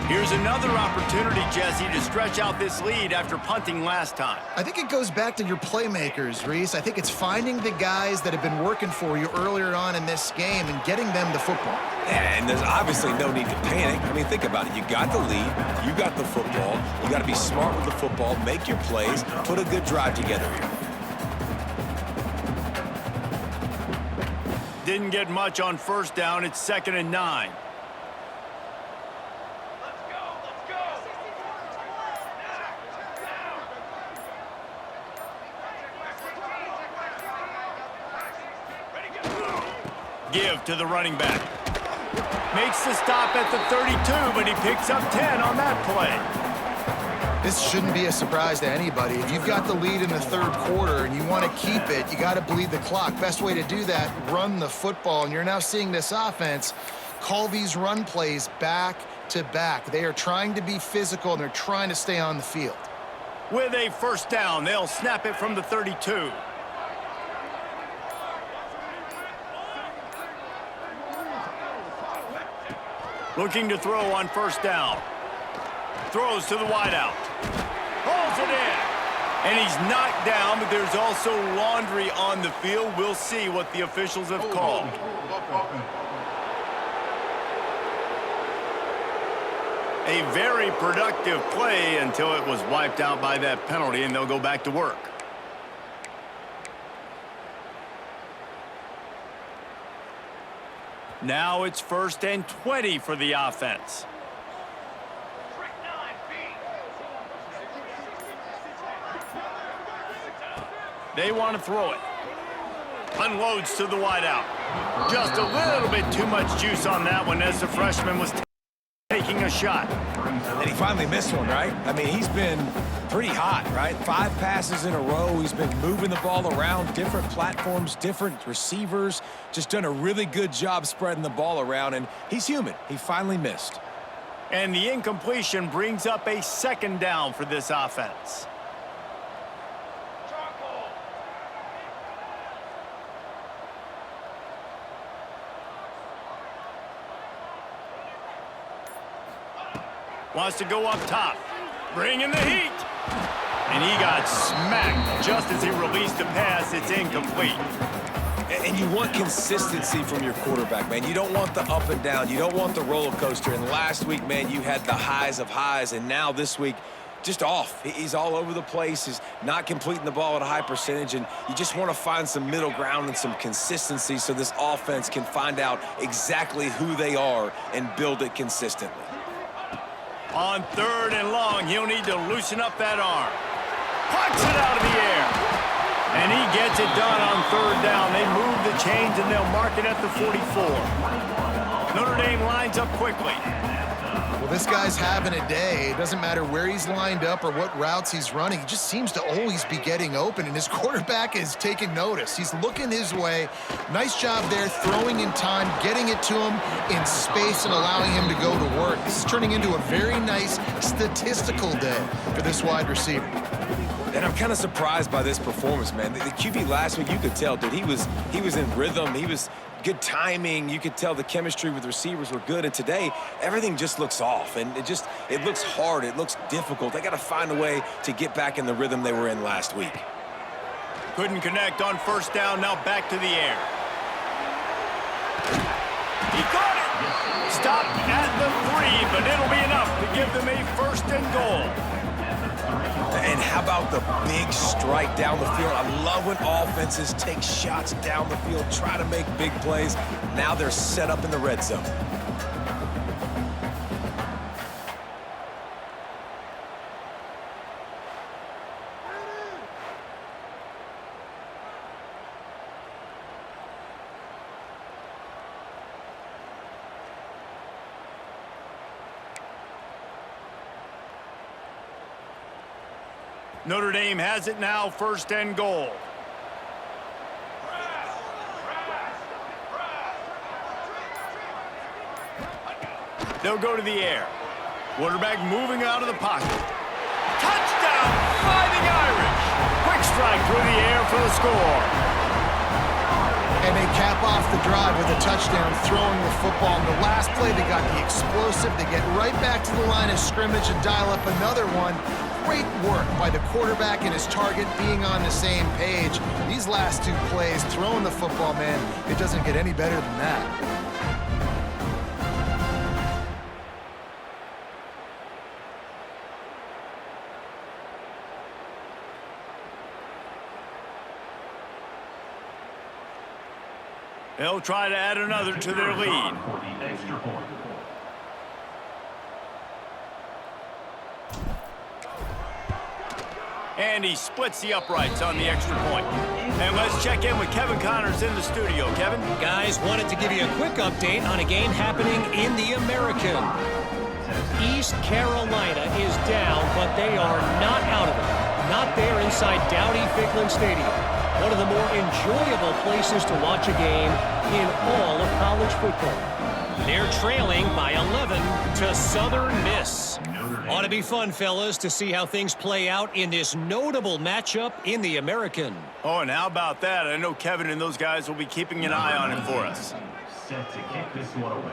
Here's another opportunity, Jesse, to stretch out this lead after punting last time. I think it goes back to your playmakers, Reese. I think it's finding the guys that have been working for you earlier on in this game and getting them the football. And there's obviously no need to panic. I mean, think about it. You got the lead. You got the football. You got to be smart with the football, make your plays, put a good drive together here. Didn't get much on first down. It's 2nd and 9. Give to the running back. Makes the stop at the 32, but he picks up 10 on that play. This shouldn't be a surprise to anybody. If you've got the lead in the third quarter and you want to keep it, you got to bleed the clock. Best way to do that, run the football. And you're now seeing this offense call these run plays back to back. They are trying to be physical, and they're trying to stay on the field. With a first down, they'll snap it from the 32. Looking to throw on first down. Throws to the wideout. Holds it in. And he's knocked down, but there's also laundry on the field. We'll see what the officials have called. A very productive play until it was wiped out by that penalty, and they'll go back to work. Now it's 1st and 20 for the offense. They want to throw it. Unloads to the wideout. Just a little bit too much juice on that one as the freshman was taking a shot. And he finally missed one, right? I mean, he's been pretty hot, right? 5 passes in a row. He's been moving the ball around, different platforms, different receivers. Just done a really good job spreading the ball around, and he's human. He finally missed. And the incompletion brings up a 2nd down for this offense. Wants to go up top. Bringing the heat. And he got smacked just as he released the pass. It's incomplete. And you want consistency from your quarterback, man. You don't want the up and down. You don't want the roller coaster. And last week, man, you had the highs of highs. And now this week, just off. He's all over the place. He's not completing the ball at a high percentage. And you just want to find some middle ground and some consistency so this offense can find out exactly who they are and build it consistently. On 3rd and long, he'll need to loosen up that arm. Pucks it out of the air. And he gets it done on 3rd down. They move the chains, and they'll mark it at the 44. Notre Dame lines up quickly. Well, this guy's having a day. It doesn't matter where he's lined up or what routes he's running. He just seems to always be getting open, and his quarterback is taking notice. He's looking his way. Nice job there, throwing in time, getting it to him in space and allowing him to go to work. This is turning into a very nice statistical day for this wide receiver. And I'm kind of surprised by this performance, man. The QB last week, you could tell, dude, he was in rhythm. He was good timing. You could tell the chemistry with receivers were good. And today, everything just looks off. And it looks hard. It looks difficult. They got to find a way to get back in the rhythm they were in last week. Couldn't connect on 1st down. Now back to the air. He caught it. Stopped at the 3, but it'll be enough to give them a 1st and goal. And how about the big strike down the field? I love when offenses take shots down the field, try to make big plays. Now they're set up in the red zone. Notre Dame has it now, 1st and goal. They'll go to the air. Quarterback moving out of the pocket. Touchdown, Fighting Irish. Quick strike through the air for the score. And they cap off the drive with a touchdown, throwing the football. In the last play, they got the explosive. They get right back to the line of scrimmage and dial up another one. Great work by the quarterback and his target being on the same page. These last 2 plays, throwing the football, man, it doesn't get any better than that. They'll try to add another to their lead. And he splits the uprights on the extra point. And let's check in with Kevin Connors in the studio. Kevin? Guys, wanted to give you a quick update on a game happening in the American. East Carolina is down, but they are not out of it. Not there inside Dowdy-Ficklin Stadium. One of the more enjoyable places to watch a game in all of college football. They're trailing by 11 to Southern Miss. Ought to be fun, fellas, to see how things play out in this notable matchup in the American. Oh, and how about that? I know Kevin and those guys will be keeping an eye on it for us. Set to kick this one away.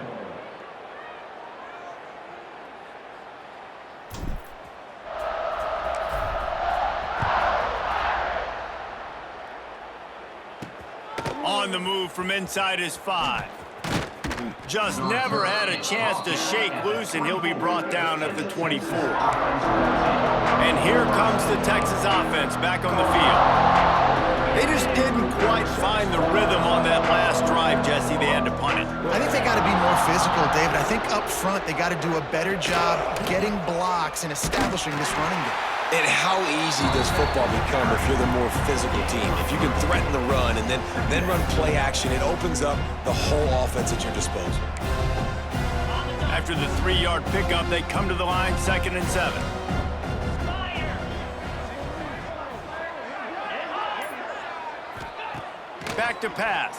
On the move from inside his 5. Just never had a chance to shake loose, and he'll be brought down at the 24. And here comes the Texas offense back on the field. They just didn't quite find the rhythm on that last drive, Jesse. They had to punt it. I think they got to be more physical, David. I think up front they got to do a better job getting blocks and establishing this running game. And how easy does football become if you're the more physical team? If you can threaten the run and then run play action, it opens up the whole offense at your disposal. After the 3-yard pickup, they come to the line, 2nd and 7. Back to pass.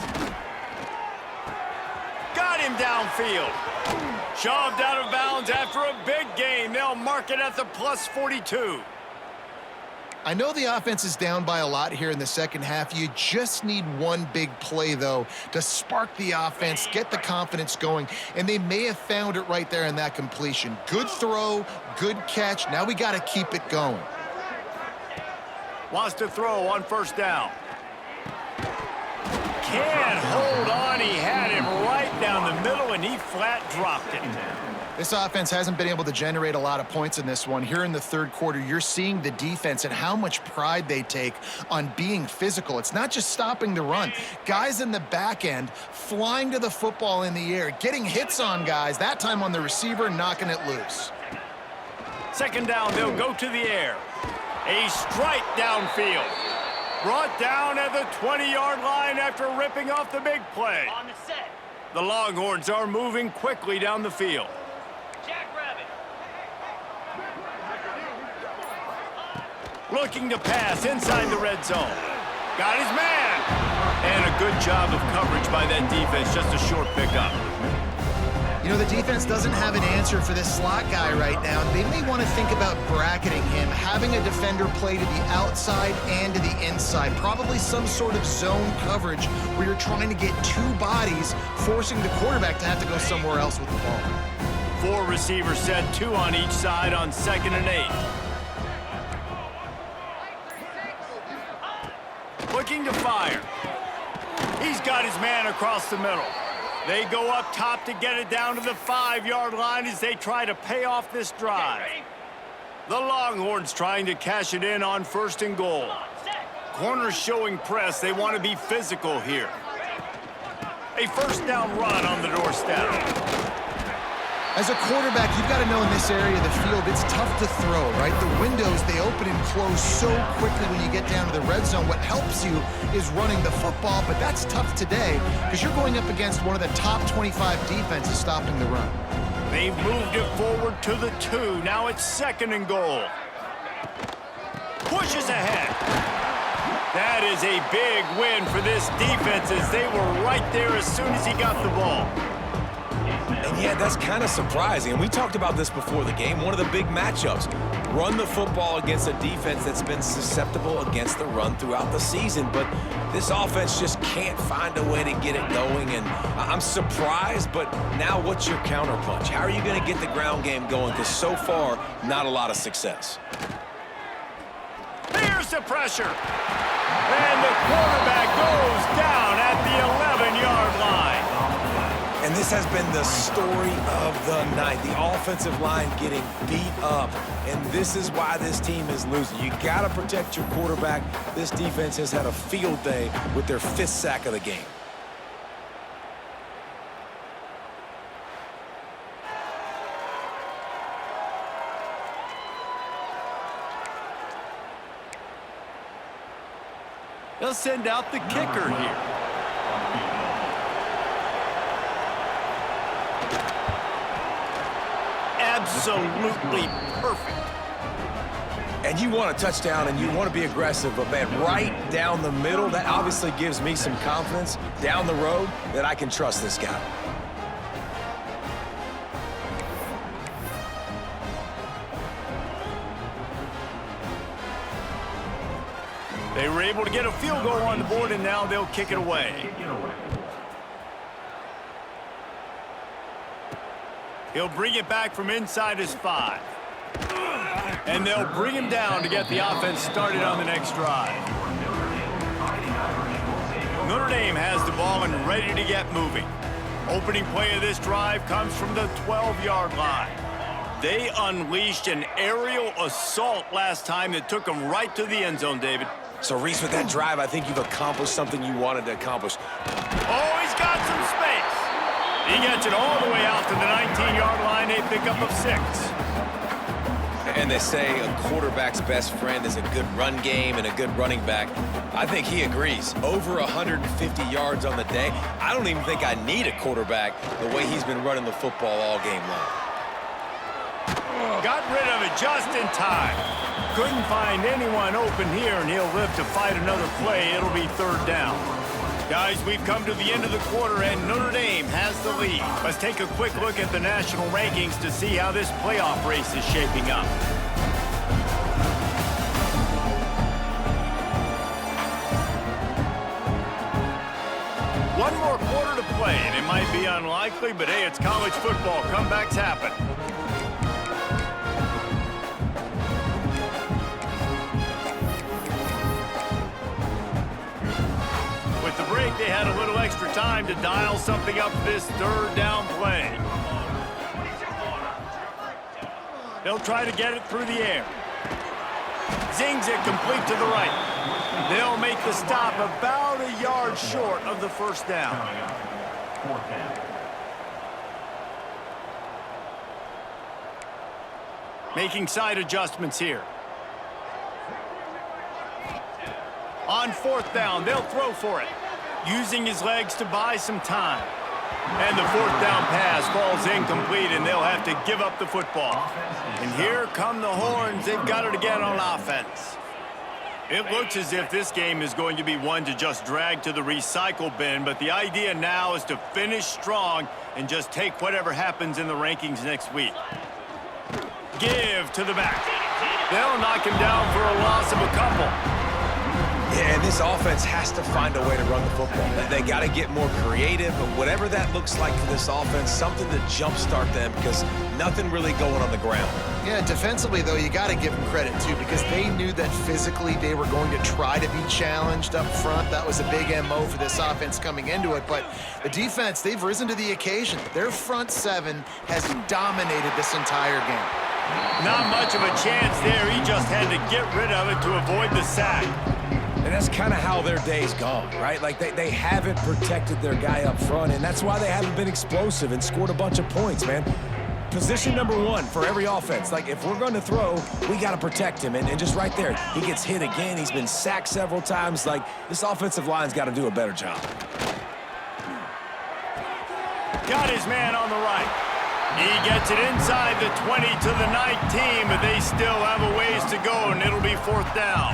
Got him downfield. Shoved out of bounds after a big gain. They'll mark it at the plus 42. I know the offense is down by a lot here in the second half. You just need one big play, though, to spark the offense, get the confidence going, and they may have found it right there in that completion. Good throw, good catch. Now we got to keep it going. Wants to throw on 1st down. Can't hold on. He had him right down the middle, and he flat dropped it. This offense hasn't been able to generate a lot of points in this one. Here in the 3rd quarter, you're seeing the defense and how much pride they take on being physical. It's not just stopping the run. Guys in the back end flying to the football in the air, getting hits on guys, that time on the receiver, knocking it loose. 2nd down, they'll go to the air. A strike downfield. Brought down at the 20-yard line after ripping off the big play. On the set. The Longhorns are moving quickly down the field. Jackrabbit. Looking to pass inside the red zone. Got his man. And a good job of coverage by that defense. Just a short pickup. You know, the defense doesn't have an answer for this slot guy right now. They may want to think about bracketing him, having a defender play to the outside and to the inside. Probably some sort of zone coverage where you're trying to get 2 bodies, forcing the quarterback to have to go somewhere else with the ball. 4 receivers set, 2 on each side on 2nd and 8. Looking to fire. He's got his man across the middle. They go up top to get it down to the 5-yard line as they try to pay off this drive. The Longhorns trying to cash it in on 1st and goal. Corners showing press. They want to be physical here. A 1st down run on the doorstep. As a quarterback, you've got to know in this area of the field, it's tough to throw, right? The windows, they open and close so quickly when you get down to the red zone. What helps you is running the football, but that's tough today because you're going up against one of the top 25 defenses stopping the run. They've moved it forward to the 2. Now it's 2nd and goal. Pushes ahead. That is a big win for this defense as they were right there as soon as he got the ball. And yeah, that's kind of surprising. And we talked about this before the game. One of the big matchups. Run the football against a defense that's been susceptible against the run throughout the season. But this offense just can't find a way to get it going. And I'm surprised, but now what's your counterpunch? How are you going to get the ground game going? Because so far, not a lot of success. Here's the pressure. And the quarterback goes down at the 11-yard line. And this has been the story of the night. The offensive line getting beat up. And this is why this team is losing. You got to protect your quarterback. This defense has had a field day with their 5th sack of the game. They'll send out the kicker here. Absolutely perfect. And you want a touchdown and you want to be aggressive, but man, right down the middle, that obviously gives me some confidence down the road that I can trust this guy. They were able to get a field goal on the board, and now they'll kick it away. He'll bring it back from inside his 5. And they'll bring him down to get the offense started on the next drive. Notre Dame has the ball and ready to get moving. Opening play of this drive comes from the 12-yard line. They unleashed an aerial assault last time that took them right to the end zone, David. So, Reese, with that drive, I think you've accomplished something you wanted to accomplish. Oh, he's got some space. He gets it all the way out to the 19-yard line, a pickup of 6. And they say a quarterback's best friend is a good run game and a good running back. I think he agrees. Over 150 yards on the day. I don't even think I need a quarterback the way he's been running the football all game long. Got rid of it just in time. Couldn't find anyone open here, and he'll live to fight another play. It'll be 3rd down. Guys, we've come to the end of the quarter, and Notre Dame has the lead. Let's take a quick look at the national rankings to see how this playoff race is shaping up. One more quarter to play, and it might be unlikely, but hey, it's college football. Comebacks happen. With the break, they had a little extra time to dial something up for this 3rd down play. They'll try to get it through the air. Zings it complete to the right. They'll make the stop about a yard short of the 1st down. 4th down. Making side adjustments here. On 4th down, they'll throw for it. Using his legs to buy some time. And the 4th down pass falls incomplete, and they'll have to give up the football. And here come the Horns. They've got it again on offense. It looks as if this game is going to be one to just drag to the recycle bin, but the idea now is to finish strong and just take whatever happens in the rankings next week. Give to the back. They'll knock him down for a loss of a couple. Yeah, and this offense has to find a way to run the football. They got to get more creative, but whatever that looks like for this offense, something to jumpstart them because nothing really going on the ground. Yeah, defensively, though, you got to give them credit, too, because they knew that physically they were going to try to be challenged up front. That was a big MO for this offense coming into it. But the defense, they've risen to the occasion. Their front seven has dominated this entire game. Not much of a chance there. He just had to get rid of it to avoid the sack. And that's kind of how their day's gone, right? Like, they haven't protected their guy up front, and that's why they haven't been explosive and scored a bunch of points, man. Position number one for every offense. Like, if we're going to throw, we got to protect him. And just right there, he gets hit again. He's been sacked several times. Like, this offensive line's got to do a better job. Got his man on the right. He gets it inside the 20 to the 19, but they still have a ways to go, and it'll be 4th down.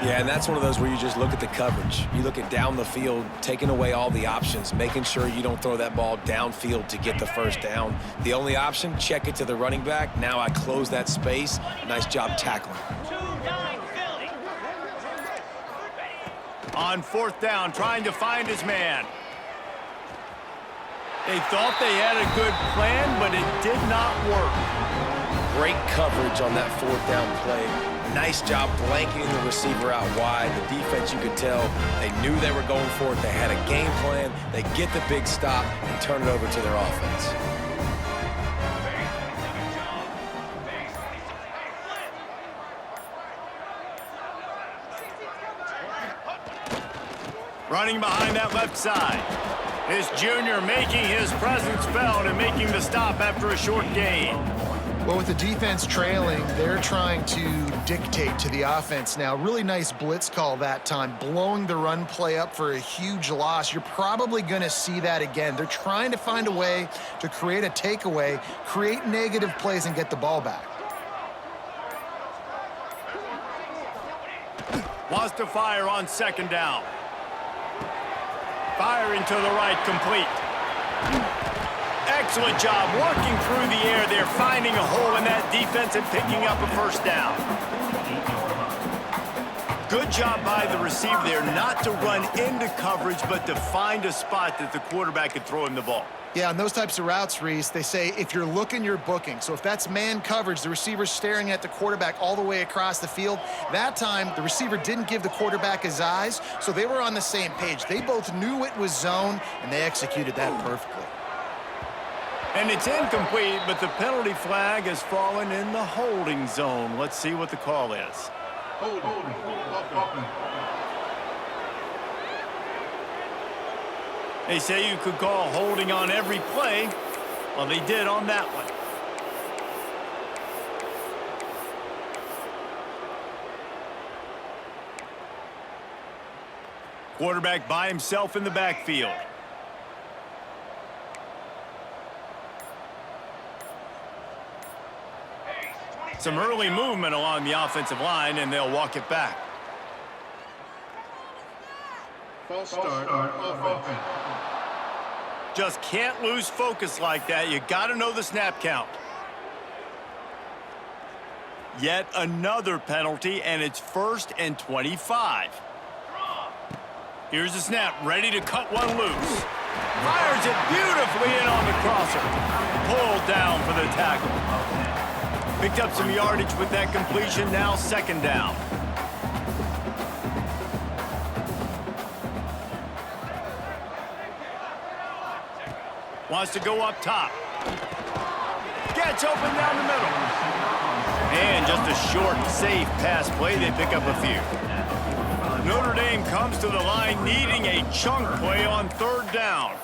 Yeah, and that's one of those where you just look at the coverage. You look at down the field, taking away all the options, making sure you don't throw that ball downfield to get the first down. The only option, check it to the running back. Now I close that space. Nice job tackling. On 4th down, trying to find his man. They thought they had a good plan, but it did not work. Great coverage on that 4th down play. Nice job blanketing the receiver out wide. The defense, you could tell, they knew they were going for it. They had a game plan. They get the big stop and turn it over to their offense. Running behind that left side. This junior making his presence felt and making the stop after a short gain. Well, with the defense trailing, they're trying to dictate to the offense now. Really nice blitz call that time, blowing the run play up for a huge loss. You're probably going to see that again. They're trying to find a way to create a takeaway, create negative plays, and get the ball back. Wants to fire on 2nd down. Firing to the right, complete. Excellent job working through the air there, finding a hole in that defense and picking up a 1st down. Good job by the receiver there not to run into coverage, but to find a spot that the quarterback could throw him the ball. Yeah, on those types of routes, Reese, they say if you're looking, you're booking. So if that's man coverage, the receiver's staring at the quarterback all the way across the field. That time, the receiver didn't give the quarterback his eyes, so they were on the same page. They both knew it was zone, and they executed that perfectly. And it's incomplete, but the penalty flag has fallen in the holding zone. Let's see what the call is. They say you could call holding on every play. Well, they did on that one. Quarterback by himself in the backfield. Some early movement along the offensive line, and they'll walk it back. False start offense. Just can't lose focus like that. You got to know the snap count. Yet another penalty, and it's 1st and 25. Here's the snap, ready to cut one loose. Fires it beautifully in on the crosser. Pulled down for the tackle. Picked up some yardage with that completion, now 2nd down. Wants to go up top. Gets open down the middle. And just a short, safe pass play. They pick up a few. Notre Dame comes to the line needing a chunk play on 3rd down.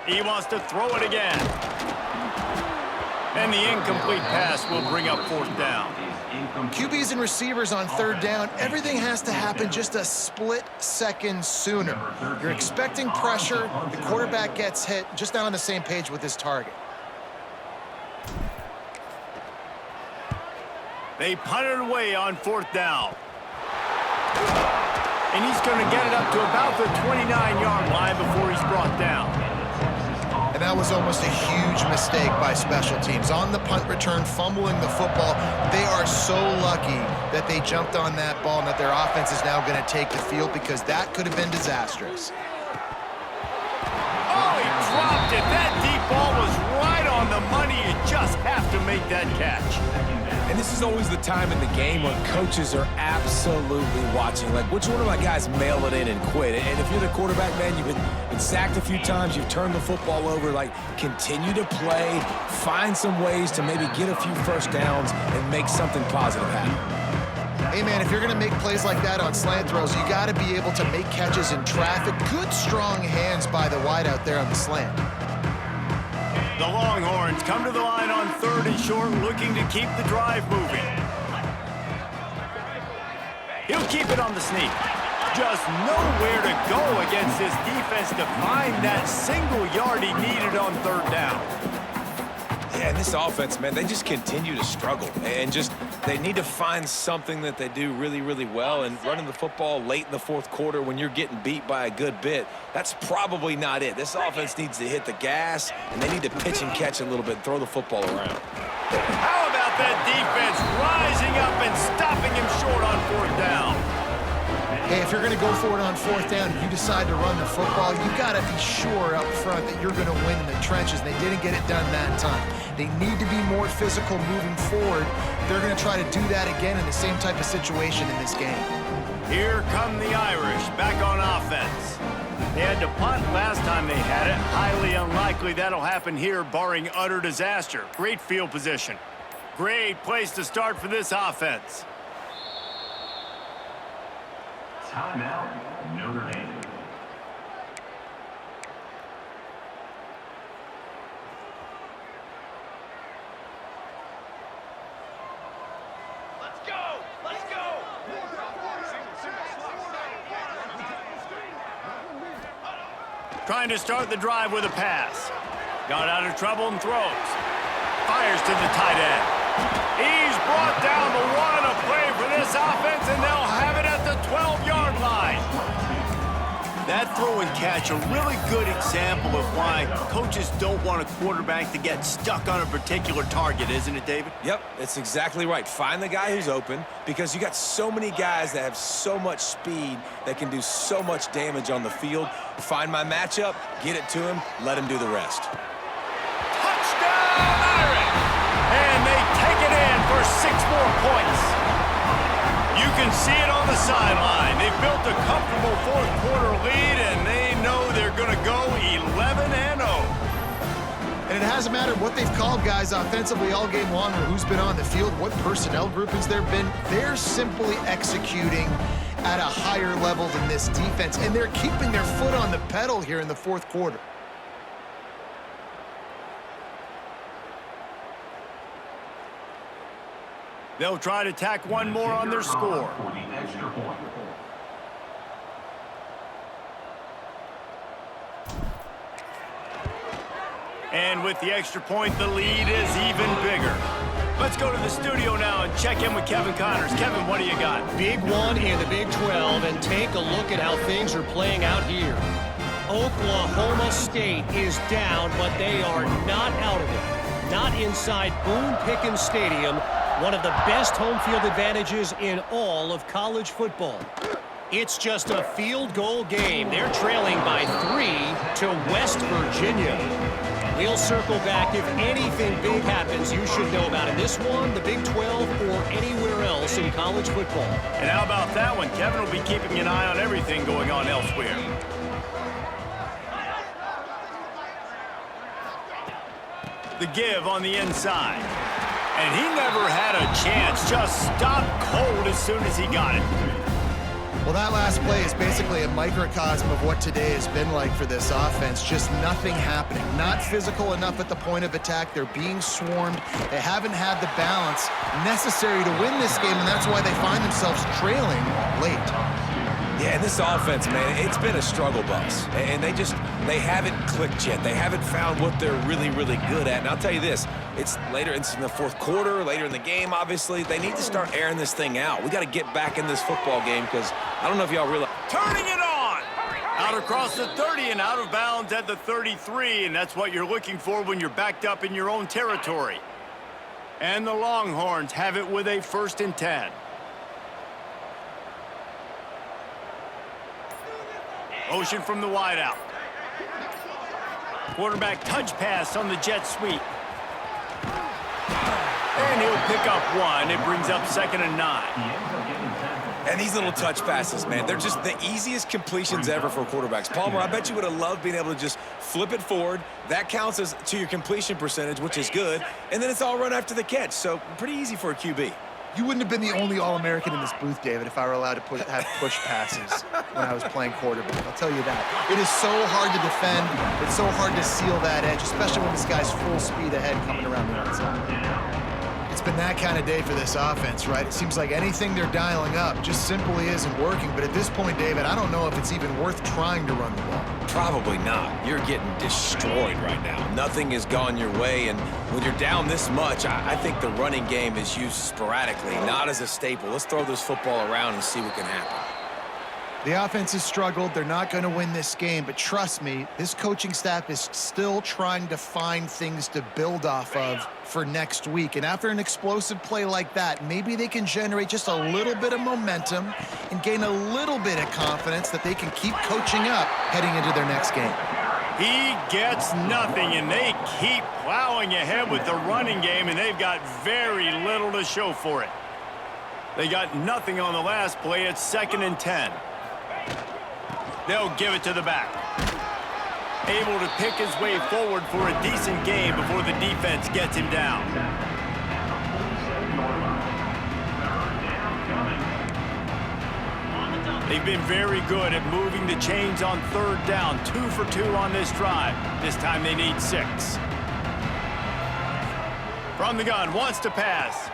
He wants to throw it again. And the incomplete pass will bring up 4th down. QBs and receivers on 3rd down, everything has to happen just a split second sooner. You're expecting pressure, the quarterback gets hit, just not on the same page with his target. They punted away on 4th down. And he's going to get it up to about the 29-yard line before he's brought down. And that was almost a huge mistake by special teams. On the punt return, fumbling the football, they are so lucky that they jumped on that ball and that their offense is now going to take the field, because that could have been disastrous. Oh, he dropped it. That deep ball was right on the money. You just have to make that catch. And this is always the time in the game when coaches are absolutely watching. Like, which one of my guys mail it in and quit? And if you're the quarterback, man, you've been sacked a few times, you've turned the football over, like, continue to play, find some ways to maybe get a few first downs and make something positive happen. Hey, man, if you're going to make plays like that on slant throws, you got to be able to make catches in traffic. Good, strong hands by the wide out there on the slant. The Longhorns come to the line on 3rd and short, looking to keep the drive moving. He'll keep it on the sneak. Just nowhere to go against this defense to find that single yard he needed on 3rd down. Yeah, and this offense, man, they just continue to struggle. And they need to find something that they do really, really well. And running the football late in the 4th quarter when you're getting beat by a good bit, that's probably not it. This offense needs to hit the gas, and they need to pitch and catch a little bit, throw the football around. How about that defense rising up and stopping him short on 4th down? Hey, if you're going to go for it on 4th down, you decide to run the football, you got to be sure up front that you're going to win in the trenches. They didn't get it done that time. They need to be more physical moving forward. They're going to try to do that again in the same type of situation in this game. Here come the Irish, back on offense. They had to punt last time they had it. Highly unlikely that'll happen here, barring utter disaster. Great field position. Great place to start for this offense. Timeout, Notre Dame. Let's go! Let's go! Trying to start the drive with a pass. Got out of trouble and throws. Fires to the tight end. He's brought down the one, a play for this offense, and they'll have it at the 12-yard line. That throw and catch, a really good example of why coaches don't want a quarterback to get stuck on a particular target, isn't it, David? Yep, that's exactly right. Find the guy who's open, because you got so many guys that have so much speed that can do so much damage on the field. Find my matchup, get it to him, let him do the rest. Touchdown, Irish! And they take it in for 6 more points. You can see it on the sideline. They've built a comfortable 4th quarter lead, and they know they're going to go 11-0. And it hasn't mattered what they've called guys offensively all game long or who's been on the field, what personnel groupings there have been. They're simply executing at a higher level than this defense, and they're keeping their foot on the pedal here in the 4th quarter. They'll try to tack one more on their score. For the extra point. And with the extra point, the lead is even bigger. Let's go to the studio now and check in with Kevin Connors. Kevin, what do you got? Big one in the Big 12, and take a look at how things are playing out here. Oklahoma State is down, but they are not out of it. Not inside Boone Pickens Stadium, one of the best home field advantages in all of college football. It's just a field goal game. They're trailing by 3 to West Virginia. We'll circle back if anything big happens you should know about in this one, the Big 12, or anywhere else in college football. And how about that one? Kevin will be keeping an eye on everything going on elsewhere. The give on the inside. And he never had a chance. Just stopped cold as soon as he got it. Well, that last play is basically a microcosm of what today has been like for this offense. Just nothing happening. Not physical enough at the point of attack. They're being swarmed. They haven't had the balance necessary to win this game, and that's why they find themselves trailing late. Yeah, and this offense, man, it's been a struggle bus. And they haven't clicked yet. They haven't found what they're really, really good at. And I'll tell you this, it's in the fourth quarter, later in the game, obviously. They need to start airing this thing out. We got to get back in this football game because I don't know if y'all realize. Turning it on! Out across the 30 and out of bounds at the 33, and that's what you're looking for when you're backed up in your own territory. And the Longhorns have it with a 1st and 10. Motion from the wideout. Quarterback touch pass on the jet sweep. And he'll pick up 1. It brings up 2nd and 9. And these little touch passes, man, they're just the easiest completions ever for quarterbacks. Palmer, I bet you would have loved being able to just flip it forward. That counts as to your completion percentage, which is good. And then it's all run after the catch, so pretty easy for a QB. You wouldn't have been the only All-American in this booth, David, if I were allowed to have push passes when I was playing quarterback. I'll tell you that. It is so hard to defend. It's so hard to seal that edge, especially when this guy's full speed ahead coming around the outside. It's been that kind of day for this offense, right? It seems like anything they're dialing up just simply isn't working. But at this point, David, I don't know if it's even worth trying to run the ball. Probably not. You're getting destroyed right now. Nothing has gone your way, and when you're down this much, I think the running game is used sporadically, not as a staple. Let's throw this football around and see what can happen. The offense has struggled. They're not going to win this game, but trust me, this coaching staff is still trying to find things to build off of for next week. And after an explosive play like that, maybe they can generate just a little bit of momentum and gain a little bit of confidence that they can keep coaching up heading into their next game. He gets nothing, and they keep plowing ahead with the running game, and they've got very little to show for it. They got nothing on the last play. It's 2nd and 10. They'll give it to the back. Able to pick his way forward for a decent game before the defense gets him down. They've been very good at moving the chains on 3rd down. 2 for 2 on this drive. This time they need 6. From the gun, wants to pass.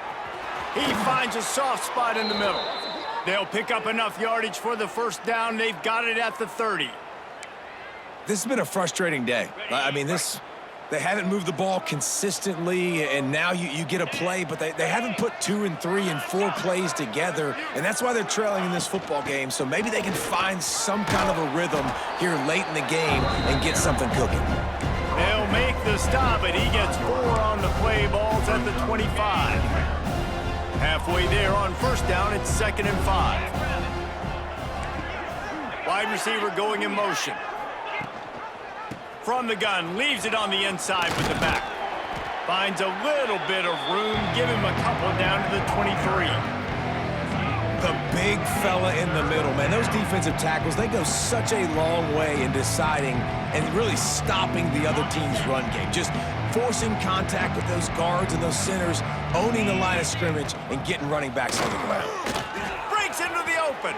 He finds a soft spot in the middle. They'll pick up enough yardage for the 1st down. They've got it at the 30. This has been a frustrating day. I mean, they haven't moved the ball consistently, and now you get a play, but they haven't put 2 and 3 and 4 plays together, and that's why they're trailing in this football game. So maybe they can find some kind of a rhythm here late in the game and get something cooking. They'll make the stop, and he gets 4 on the play. Ball's at the 25. Halfway there on 1st down, it's 2nd and 5. Wide receiver going in motion. From the gun, leaves it on the inside with the back. Finds a little bit of room, give him a couple down to the 23. The big fella in the middle, man. Those defensive tackles, they go such a long way in deciding and really stopping the other team's run game. Just forcing contact with those guards and those centers, owning the line of scrimmage, and getting running backs on the ground. Breaks into the open.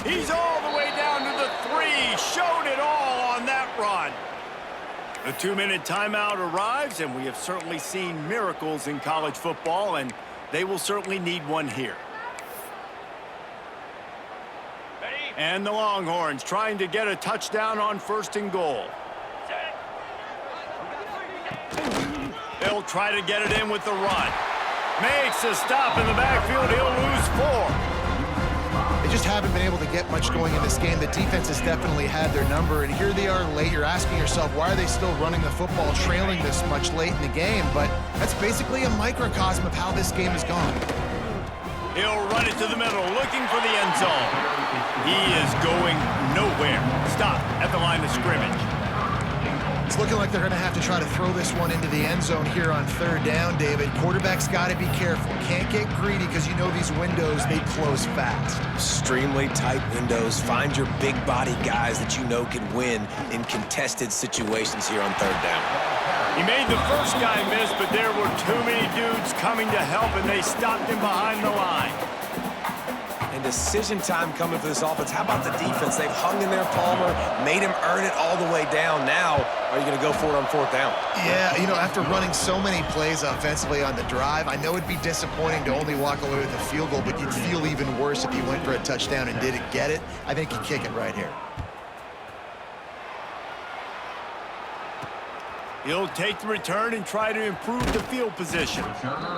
He's all the way down to the 3. Showed it all on that run. The 2-minute timeout arrives, and we have certainly seen miracles in college football, and they will certainly need one here. And the Longhorns trying to get a touchdown on 1st and goal. They'll try to get it in with the run. Makes a stop in the backfield. He'll lose 4. They just haven't been able to get much going in this game. The defense has definitely had their number, and here they are late. You're asking yourself, why are they still running the football, trailing this much late in the game? But that's basically a microcosm of how this game has gone. He'll run it to the middle, looking for the end zone. He is going nowhere. Stop at the line of scrimmage. It's looking like they're going to have to try to throw this one into the end zone here on 3rd down, David. Quarterback's got to be careful. Can't get greedy because you know these windows, they close fast. Extremely tight windows. Find your big body guys that you know can win in contested situations here on 3rd down. He made the first guy miss, but there were too many dudes coming to help, and they stopped him behind the line. And decision time coming for this offense. How about the defense? They've hung in there, Palmer, made him earn it all the way down. Now, are you going to go for it on 4th down? Yeah, you know, after running so many plays offensively on the drive, I know it'd be disappointing to only walk away with a field goal, but you'd feel even worse if you went for a touchdown and didn't get it. I think you kick it right here. He'll take the return and try to improve the field position.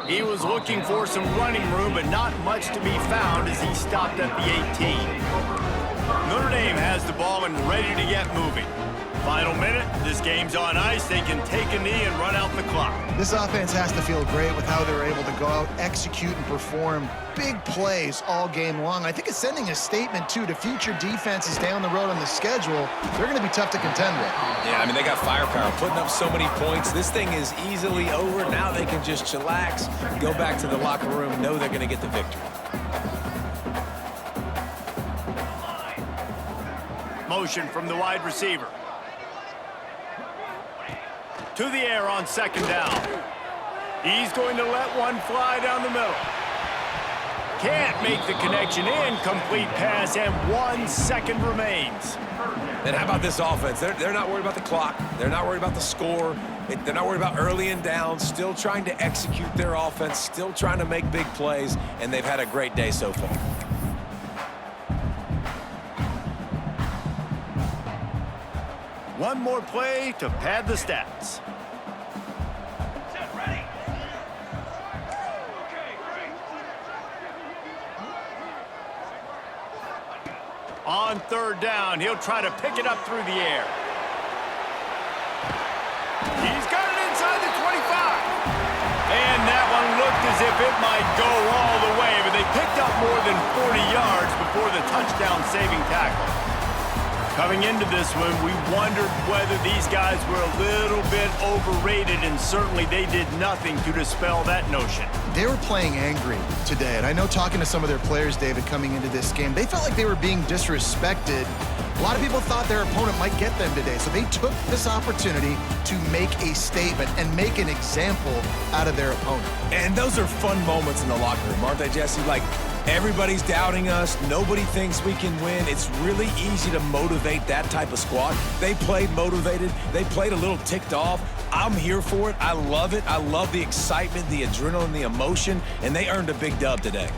He was looking for some running room, but not much to be found as he stopped at the 18. Notre Dame has the ball and ready to get moving. Final minute, this game's on ice. They can take a knee and run out the clock. This offense has to feel great with how they're able to go out, execute, and perform big plays all game long. I think it's sending a statement, too, to future defenses down the road on the schedule. They're going to be tough to contend with. Yeah, I mean, they got firepower, putting up so many points. This thing is easily over. Now they can just chillax, go back to the locker room, know they're going to get the victory. Motion from the wide receiver. To the air on 2nd down. He's going to let one fly down the middle. Can't make the connection. Incomplete pass, and 1 second remains. Then how about this offense? They're not worried about the clock. They're not worried about the score. They're not worried about early and down. Still trying to execute their offense. Still trying to make big plays, and they've had a great day so far. One more play to pad the stats. On 3rd down, he'll try to pick it up through the air. He's got it inside the 25. And that one looked as if it might go all the way, but they picked up more than 40 yards before the touchdown-saving tackle. Coming into this one, we wondered whether these guys were a little bit overrated, and certainly they did nothing to dispel that notion. They were playing angry today, and I know talking to some of their players, David, coming into this game, they felt like they were being disrespected. A lot of people thought their opponent might get them today, so they took this opportunity to make a statement and make an example out of their opponent. And those are fun moments in the locker room, aren't they, Jesse? Like, everybody's doubting us. Nobody thinks we can win. It's really easy to motivate that type of squad. They played motivated. They played a little ticked off. I'm here for it. I love it. I love the excitement, the adrenaline, the emotion, and they earned a big dub today.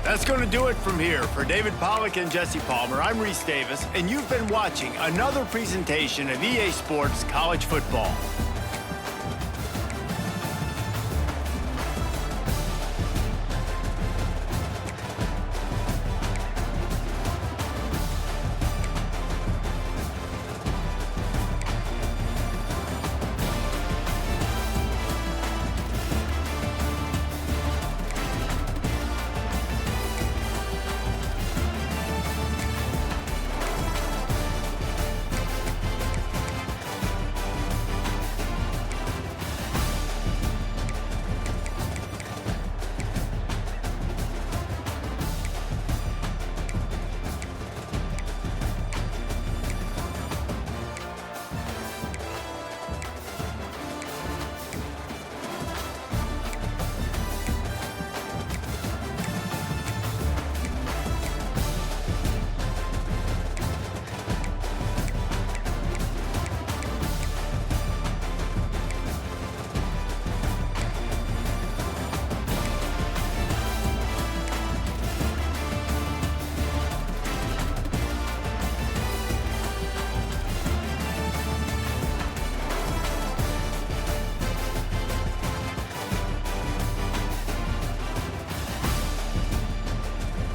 That's going to do it from here. For David Pollack and Jesse Palmer, I'm Reese Davis, and you've been watching another presentation of EA Sports College Football.